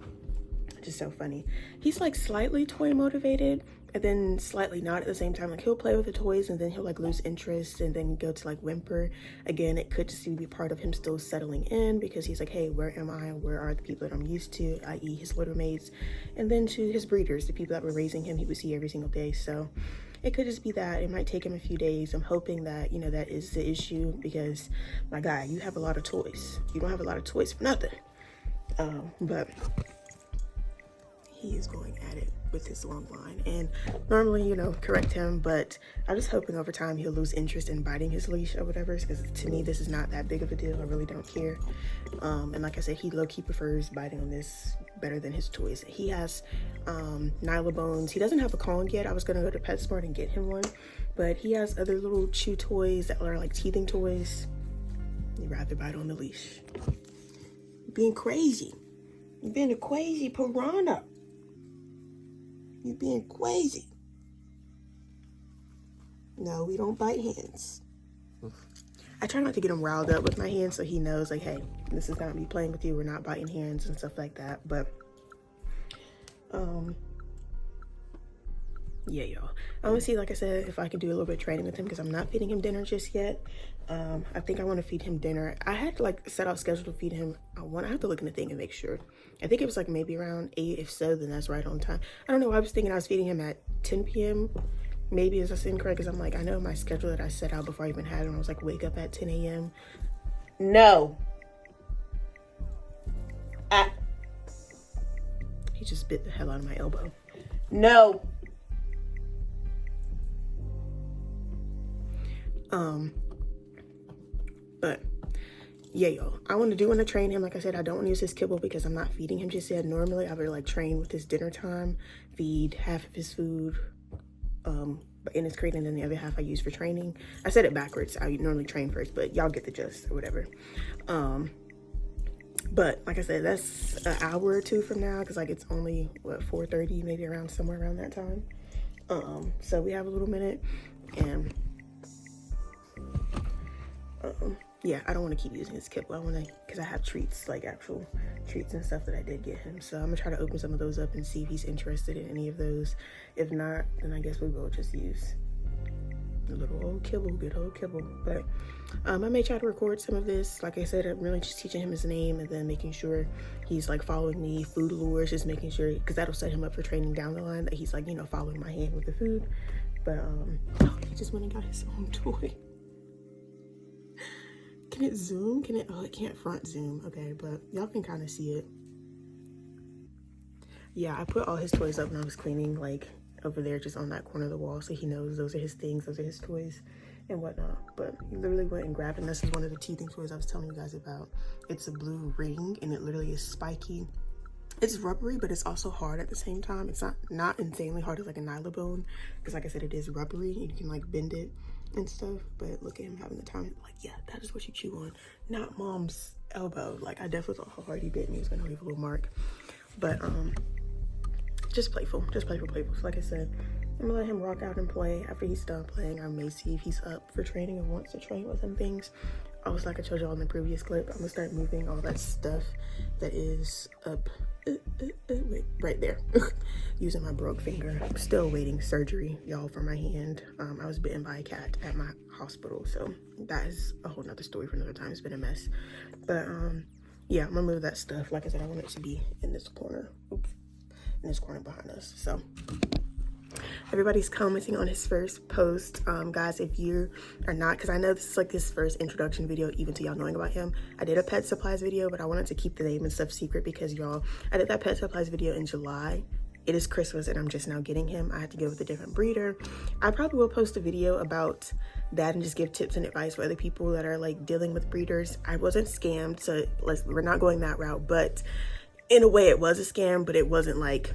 which is so funny. He's like slightly toy motivated, and then slightly not at the same time. Like, he'll play with the toys and then he'll like lose interest and then go to like whimper. Again, it could just be part of him still settling in, because he's like, hey, where am I? Where are the people that I'm used to, i.e. his litter mates, and then to his breeders, the people that were raising him, he would see every single day. So it could just be that. It might take him a few days. I'm hoping that, that is the issue, because my guy, you have a lot of toys. You don't have a lot of toys for nothing. But he is going at it with his long line, and normally, correct him, but I'm just hoping over time he'll lose interest in biting his leash or whatever, because to me, this is not that big of a deal. I really don't care. And like I said, he low-key prefers biting on this better than his toys. He has Nyla bones. He doesn't have a Kong yet. I was gonna go to PetSmart and get him one, but he has other little chew toys that are like teething toys. He'd rather bite on the leash. You're being crazy. You're being a crazy piranha. You're being crazy. No, we don't bite hands. I try not to get him riled up with my hands, so he knows, like, hey, this is not me playing with you. We're not biting hands and stuff like that. But, yeah, y'all. I'm gonna see, like I said, if I can do a little bit of training with him, because I'm not feeding him dinner just yet. I think I want to feed him dinner. I had to like set out schedule to feed him. I have to look in the thing and make sure. I think it was like maybe around 8. If so, then that's right on time. I don't know. I was thinking I was feeding him at 10 p.m. Maybe is this incorrect? Because I'm like, I know my schedule that I set out before I even had him. I was like, wake up at 10 a.m. No. He just bit the hell out of my elbow. No. But yeah, y'all, I want to train him. Like I said, I don't want to use his kibble because I'm not feeding him just yet. Normally I would like train with his dinner time, feed half of his food in his crate, and then the other half I use for training. I said it backwards. I normally train first, but y'all get the gist or whatever. But like I said, that's an hour or two from now, because like it's only what, 4:30, maybe around somewhere around that time. So we have a little minute, and yeah, I don't want to keep using his kibble. I want to, because I have treats, like actual treats and stuff that I did get him. So I'm gonna try to open some of those up and see if he's interested in any of those. If not, then I guess we will just use A little old kibble, good old kibble. But I may try to record some of this. Like I said, I'm really just teaching him his name and then making sure he's like following me, food lures, just making sure, because that'll set him up for training down the line, that he's like, you know, following my hand with the food. But oh, he just went and got his own toy. Can it zoom? Can it? Oh, it can't front zoom. Okay, but y'all can kind of see it. Yeah, I put all his toys up when I was cleaning, like over there, just on that corner of the wall, so he knows those are his things, those are his toys and whatnot. But he literally went and grabbed, and this is one of the teething toys I was telling you guys about. It's a blue ring, and it literally is spiky. It's rubbery, but it's also hard at the same time. It's not insanely hard. It's like a nyla bone, because like I said, it is rubbery, and you can like bend it and stuff. But look at him having the time. Like, yeah, that is what you chew on, not mom's elbow. Like, I definitely thought how hard he bit me. He was gonna leave a little mark. But just playful, playful. So like I said, I'm gonna let him rock out and play. After he's done playing, I may see if he's up for training and wants to train with some things. Also, like I told y'all in the previous clip, I'm gonna start moving all that stuff that is up wait, right there. Using my broke finger. I'm still waiting surgery, y'all, for my hand. I was bitten by a cat at my hospital, so that is a whole nother story for another time. It's been a mess. But yeah, I'm gonna move that stuff. Like I said, I want it to be in this corner. Oops. In this corner behind us. So everybody's commenting on his first post. Guys, if you are not, because I know this is like his first introduction video even to y'all knowing about him. I did a pet supplies video, but I wanted to keep the name and stuff secret because y'all, I did that pet supplies video in July. It is Christmas and I'm just now getting him. I had to go with a different breeder. I probably will post a video about that and just give tips and advice for other people that are like dealing with breeders. I wasn't scammed, so we're not going that route, but in a way it was a scam, but it wasn't like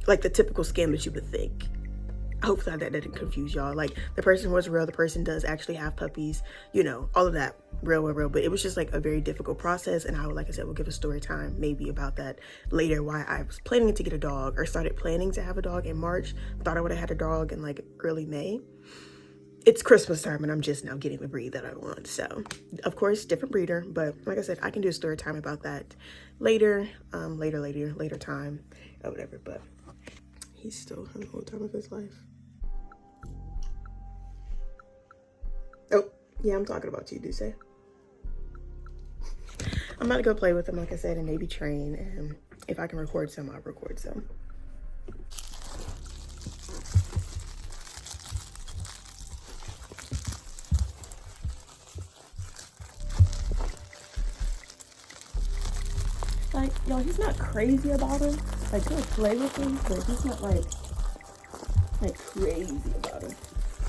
the typical scam that you would think. Hopefully that didn't confuse y'all. Like, the person was real, the person does actually have puppies, you know, all of that, real, but it was just like a very difficult process. And I would, like I said, we'll give a story time maybe about that later, why I was planning to get a dog, or started planning to have a dog in March. Thought I would have had a dog in like early May. It's Christmas time and I'm just now getting the breed that I want. So of course, different breeder, but like I said, I can do a story time about that later, later time or whatever. But he's still having the whole time of his life. Oh, yeah, I'm talking about you, Duce. I'm about to go play with him, like I said, and maybe train. And if I can record some, I'll record some. Like, y'all, he's not crazy about him. Like, he'll play with him, but he's not like crazy about him.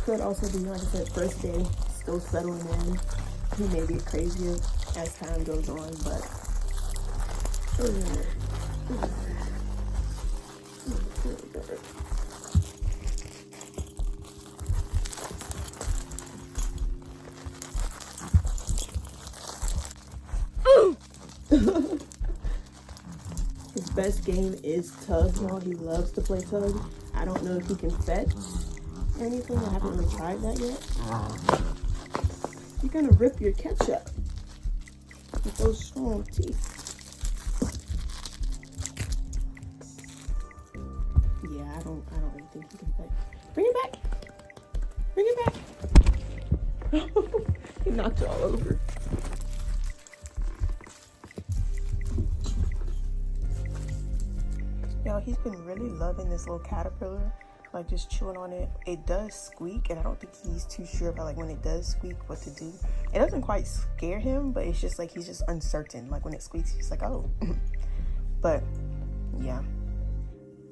Could also be, like I said, first day, still settling in. He may get crazier as time goes on, but his best game is tug, y'all. He loves to play tug. I don't know if he can fetch or anything. I haven't really tried that yet. You're gonna rip your ketchup with those strong teeth. Yeah, I don't really think he can fetch. Bring it back. Bring it back. He knocked it all over. Y'all, he's been really loving this little caterpillar, like just chewing on it. It does squeak, and I don't think he's too sure about like when it does squeak what to do. It doesn't quite scare him, but it's just like he's just uncertain. Like when it squeaks, he's like, oh. But yeah,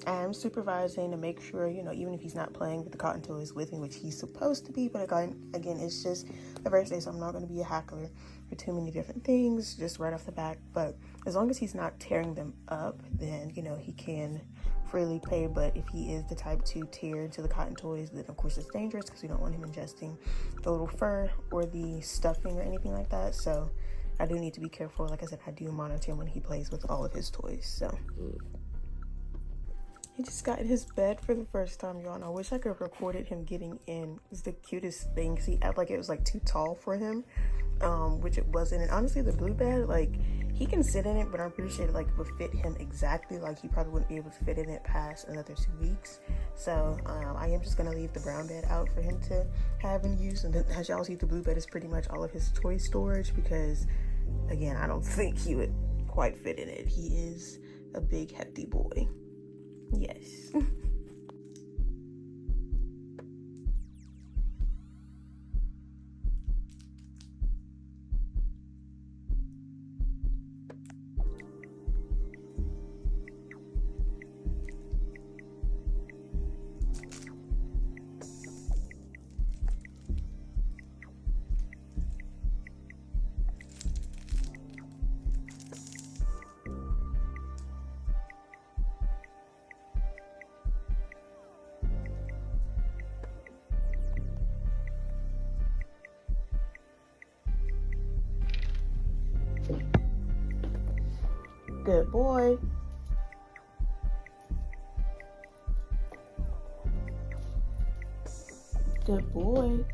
I'm supervising to make sure, you know, even if he's not playing with the cotton toys with me, which he's supposed to be, but again, it's just the first day, so I'm not going to be a hackler for too many different things just right off the bat. But as long as he's not tearing them up, then, you know, he can freely play. But if he is the type to tear into the cotton toys, then of course it's dangerous because we don't want him ingesting the little fur or the stuffing or anything like that. So I do need to be careful. Like I said, I do monitor him when he plays with all of his toys. So he just got in his bed for the first time, y'all, and I wish I could have recorded him getting in. It was the cutest thing, because he acted like it was like too tall for him, which it wasn't. And honestly, the blue bed, like, He can sit in it, but I'm pretty sure it like would fit him exactly. Like he probably wouldn't be able to fit in it past another 2 weeks. So I am just gonna leave the brown bed out for him to have and use. And then as y'all see, the blue bed is pretty much all of his toy storage because, again, I don't think he would quite fit in it. He is a big hefty boy. Yes. Good boy. Good boy.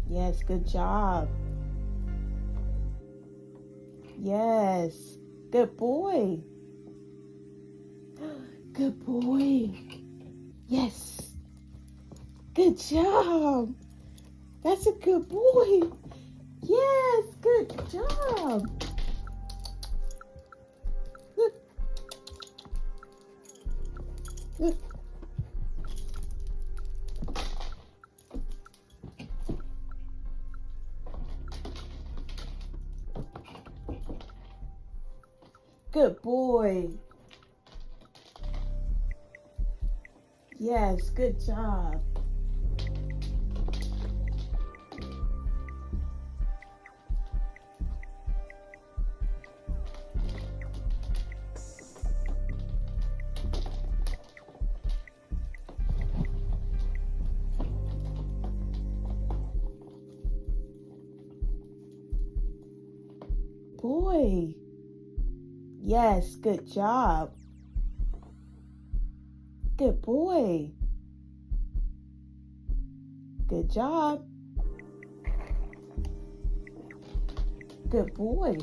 Yes, good job. Yes, good boy. Good boy. Yes, good job. That's a good boy. Yes, good job. Look. Look. Good boy. Yes, good job. Boy. Yes, good job. Good boy. Good job. Good boy.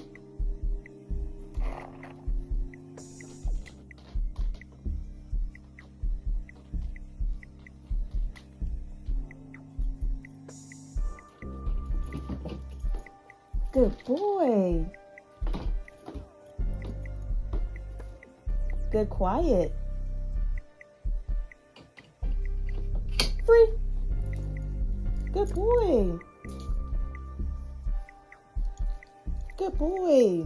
Good boy. Good quiet. Free. Good boy. Good boy.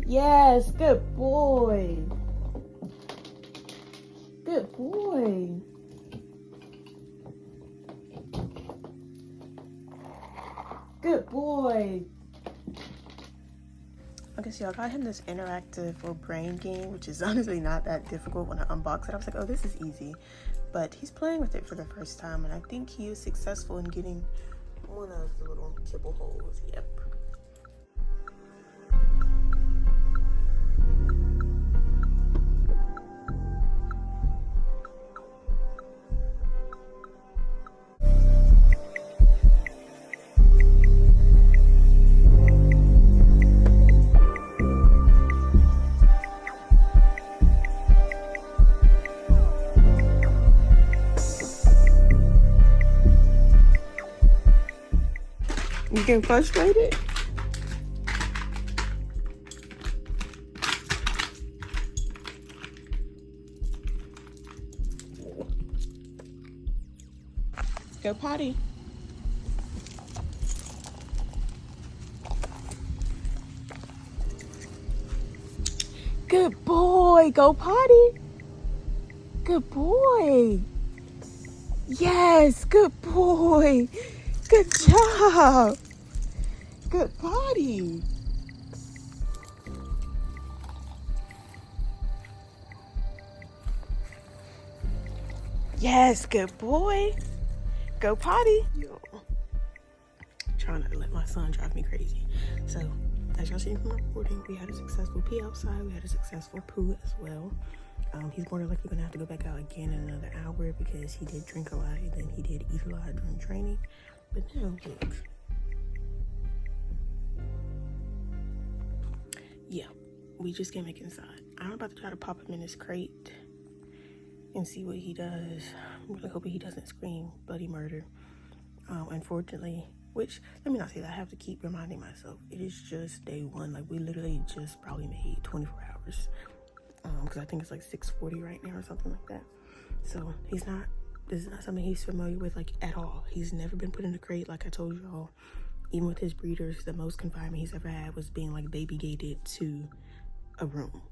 Yes, good boy. Good boy. Good boy. Okay, so y'all got him this interactive or brain game, which is honestly not that difficult. When I unboxed it, I was like, oh, this is easy. But he's playing with it for the first time, and I think he is successful in getting one of the little kibble holes. Yep. You getting frustrated? Go potty. Good boy. Go potty. Good boy. Yes, good boy. Good job. Good potty. Yes, good boy. Go potty. Yo, trying not to let my son drive me crazy. So, as y'all seen from my reporting, we had a successful pee outside. We had a successful poo as well. He's more than likely gonna have to go back out again in another hour because he did drink a lot and then he did eat a lot during training. But now look. Yeah, we just came back inside. I'm about to try to pop him in his crate and see what he does. I'm really hoping he doesn't scream bloody murder. Unfortunately, which, let me not say that, I have to keep reminding myself, it is just day one. Like, we literally just probably made 24 hours. Because I think it's like 6:40 right now or something like that. So this is not something he's familiar with, like, at all. He's never been put in a crate, like I told y'all. Even with his breeders, the most confinement he's ever had was being like baby gated to a room.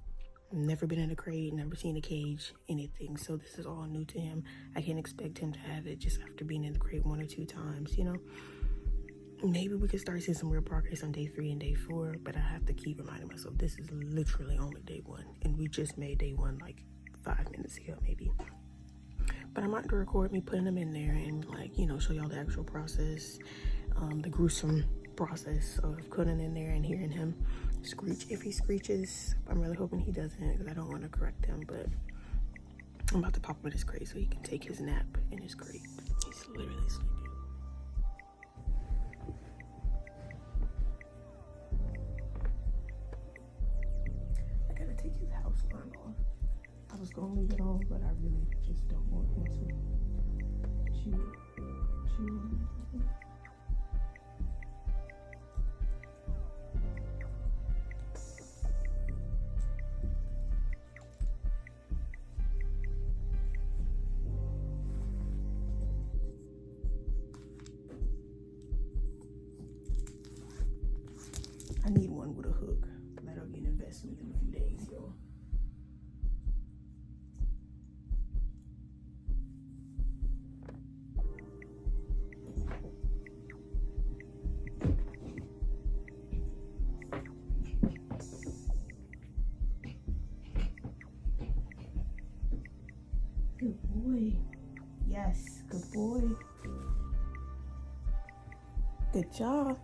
Never been in a crate, never seen a cage, anything. So this is all new to him. I can't expect him to have it just after being in the crate 1 or 2 times, you know? Maybe we could start seeing some real progress on day 3 and day 4, but I have to keep reminding myself this is literally only day 1, and we just made day 1 like 5 minutes ago, maybe. But I might record me putting them in there and, like, you know, show y'all the actual process, the gruesome process of putting in there and hearing him screech. If he screeches, I'm really hoping he doesn't because I don't want to correct him, but I'm about to pop him in his crate so he can take his nap in his crate. He's literally sleeping. I gotta take his house line off. I was gonna leave it on, but I really just don't want him to chew. I need one with a hook. That'll be an investment in a few days, yo. Good boy. Yes, good boy. Good job.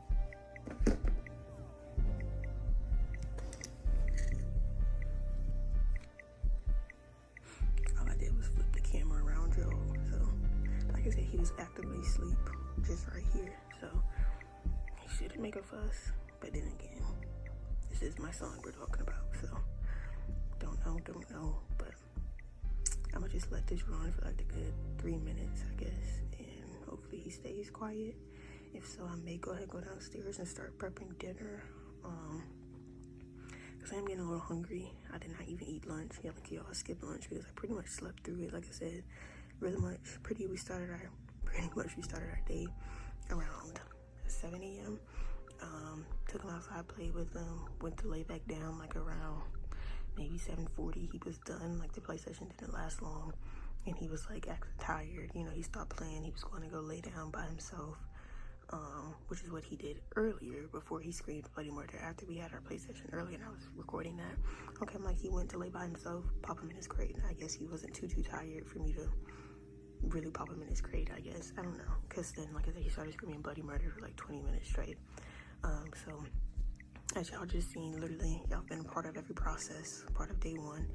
All I did was flip the camera around, y'all. So, like I said, he was actively asleep just right here. So, he shouldn't make a fuss. But then again, this is my son we're talking about. So, don't know. But I'm gonna just let this run for like a good 3 minutes, I guess. And hopefully he stays quiet. If so, I may go ahead and go downstairs and start prepping dinner. Because I'm getting a little hungry. I did not even eat lunch. Yeah, like y'all, I skipped lunch because I pretty much slept through it. Like I said, pretty much we started our day around 7 a.m. Took him outside, played with him, went to lay back down like around maybe 7:40. He was done. Like, the play session didn't last long, and he was like acting tired. You know, he stopped playing. He was going to go lay down by himself. Which is what he did earlier before he screamed bloody murder after we had our play session earlier, and I was recording that. Okay, I'm like, he went to lay by himself, pop him in his crate, and I guess he wasn't too tired for me to really pop him in his crate, I guess. I don't know, because then, like I said, he started screaming bloody murder for like 20 minutes straight. So as y'all just seen, literally, y'all been part of every process, part of day 1.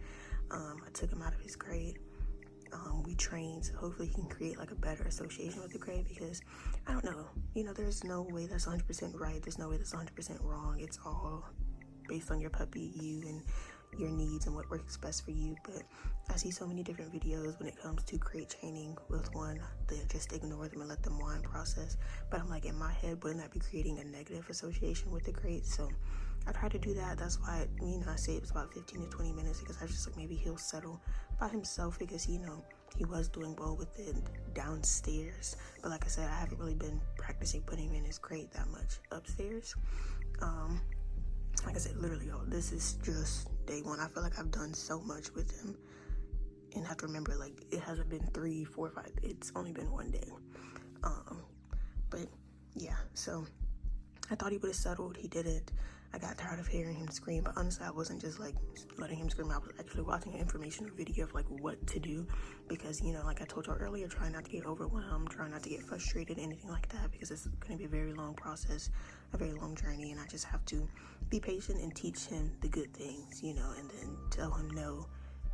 I took him out of his crate. We trained, so hopefully he can create like a better association with the crate, because I don't know, you know, there's no way that's 100% right, there's no way that's 100% wrong. It's all based on your puppy, you, and your needs and what works best for you. But I see so many different videos when it comes to crate training with one, they just ignore them and let them whine process. But I'm like, in my head, wouldn't that be creating a negative association with the crate? So I try to do that. That's why, you know, I say it was about 15 to 20 minutes, because I was just like, maybe he'll settle by himself, because, you know, he was doing well with it downstairs. But like I said, I haven't really been practicing putting him in his crate that much upstairs. Like I said, literally, y'all, this is just day 1. I feel like I've done so much with him, and I have to remember, like, it hasn't been 3, 4, 5, it's only been 1 day. But yeah, so I thought he would have settled. He didn't. I got tired of hearing him scream, but honestly, I wasn't just like letting him scream. I was actually watching an informational video of like what to do, because, you know, like I told y'all earlier, try not to get overwhelmed, try not to get frustrated, anything like that, because it's going to be a very long process, a very long journey, and I just have to be patient and teach him the good things, you know, and then tell him no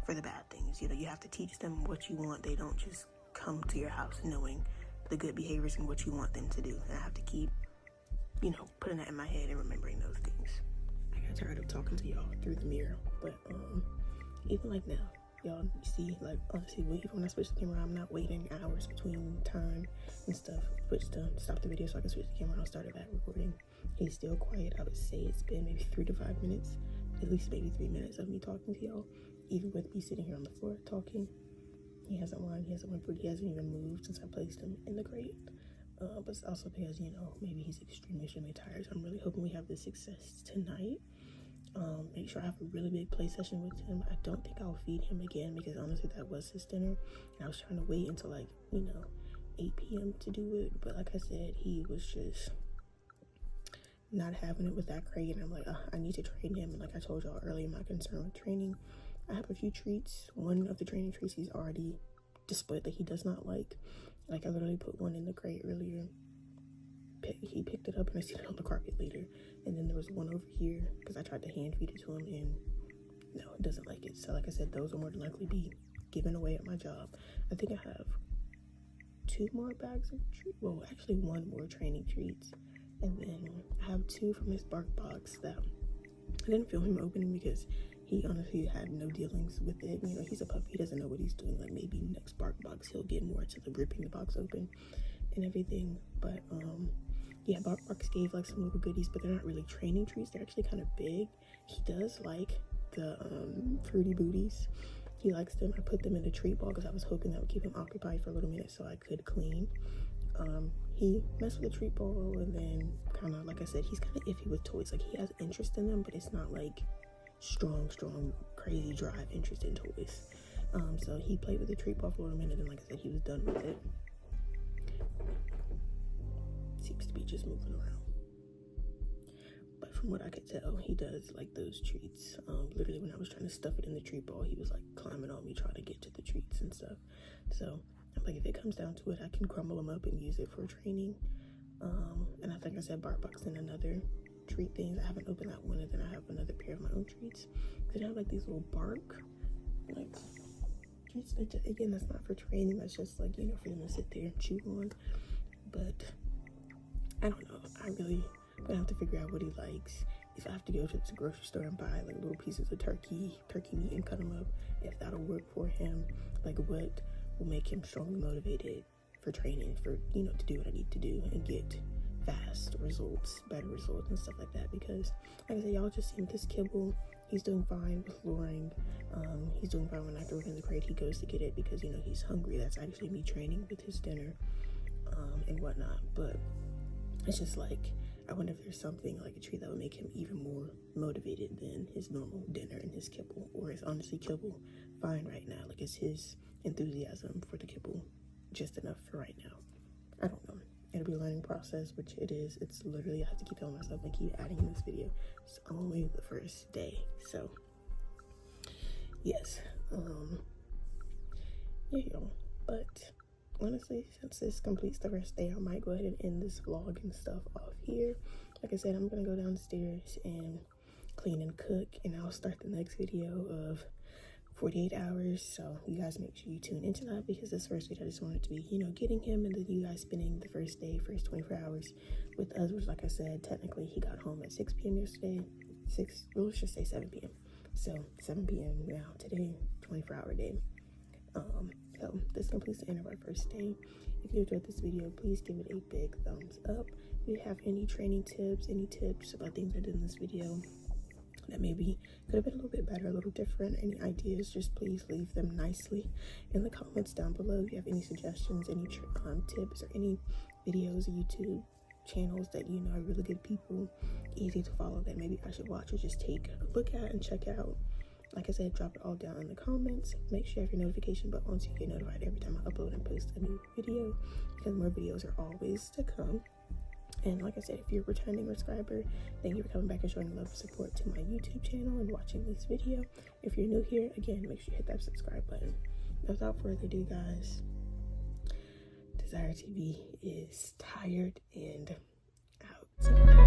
for the bad things. You know, you have to teach them what you want. They don't just come to your house knowing the good behaviors and what you want them to do. And I have to keep, you know, putting that in my head and remembering those things. I got tired of talking to y'all through the mirror, but even like now, y'all see, like, honestly, even when I switch the camera, I'm not waiting hours between time and stuff. Stop the video so I can switch the camera and I'll start it back recording. He's still quiet. I would say it's been maybe 3 to 5 minutes, at least maybe 3 minutes of me talking to y'all, even with me sitting here on the floor talking. He hasn't whined, he hasn't whimpered, he hasn't even moved since I placed him in the crate. But it's also because, you know, maybe he's extremely tired. So I'm really hoping we have this success tonight. Make sure I have a really big play session with him. I don't think I'll feed him again because honestly that was his dinner. And I was trying to wait until like, you know, 8 p.m. to do it. But like I said, he was just not having it with that crate. And I'm like, I need to train him. And like I told y'all earlier, my concern with training, I have a few treats. One of the training treats he's already displayed that he does not like. Like I literally put one in the crate earlier. He picked it up and I seen it on the carpet later. And then there was one over here because I tried to hand feed it to him and no, it doesn't like it. So like I said, those will more than likely be given away at my job. I think I have 2 more bags of treats. Well, actually 1 more training treats. And then I have 2 from his bark box that I didn't film him opening because he honestly had no dealings with it. You know, he's a puppy, he doesn't know what he's doing. Like maybe next bark box he'll get more to the ripping the box open and everything. But yeah, bark box gave like some little goodies, but they're not really training treats. They're actually kind of big. He does like the fruity booties. He likes them. I put them in the treat ball because I was hoping that would keep him occupied for a little minute so I could clean. He messed with the treat ball and then kind of, like I said, he's kind of iffy with toys. Like he has interest in them, but it's not like strong crazy drive interest in toys. So he played with the treat ball for a little minute and like I said, he was done with it. Seems to be just moving around, but from what I could tell, he does like those treats. Literally when I was trying to stuff it in the treat ball, he was like climbing on me trying to get to the treats and stuff. So I'm like, if it comes down to it, I can crumble them up and use it for training. And I think I said bark box and another treat things. I haven't opened that one, and then I have another pair of my own treats. Then I have like these little bark like treats that just, again, that's not for training, that's just like, you know, for them to sit there and chew on. But I don't know, I really gonna have to figure out what he likes. If I have to go to the grocery store and buy like little pieces of turkey meat and cut them up, if that'll work for him, like what will make him strongly motivated for training, for, you know, to do what I need to do and get fast results, better results and stuff like that. Because like I said, y'all just seen this kibble, he's doing fine with luring. He's doing fine when I throw it in the crate. He goes to get it because, you know, he's hungry. That's actually me training with his dinner and whatnot. But it's just like, I wonder if there's something like a treat that would make him even more motivated than his normal dinner and his kibble. Or is honestly kibble fine right now? Like, is his enthusiasm for the kibble just enough for right now? I don't know. It'll be a learning process, which it is. It's literally, I have to keep telling myself and keep adding in this video. It's only the first day. So, yes. Yeah, y'all. But honestly, since this completes the first day, I might go ahead and end this vlog and stuff off here. Like I said, I'm gonna go downstairs and clean and cook, and I'll start the next video of 48 hours. So you guys make sure you tune into that, because this first video I just wanted to be, you know, getting him, and then you guys spending the first 24 hours with us, which, like I said, technically he got home at 6 p.m. yesterday. Well, let's just say 7 p.m. So 7 p.m. now today, 24-hour day. So this completes the end of our first day. If you enjoyed this video, please give it a big thumbs up. If you have any training tips, any tips about things I did in this video that maybe could have been a little bit better, a little different, any ideas, just please leave them nicely in the comments down below. If you have any suggestions, any tips, or any videos or YouTube channels that you know are really good people, easy to follow, that maybe I should watch or just take a look at and check out, like I said, drop it all down in the comments. Make sure you have your notification button so you get notified every time I upload and post a new video, because more videos are always to come. And like I said, if you're a returning subscriber, thank you for coming back and showing love and support to my YouTube channel and watching this video. If you're new here, again, make sure you hit that subscribe button. Without further ado, guys, Desire TV is tired and out.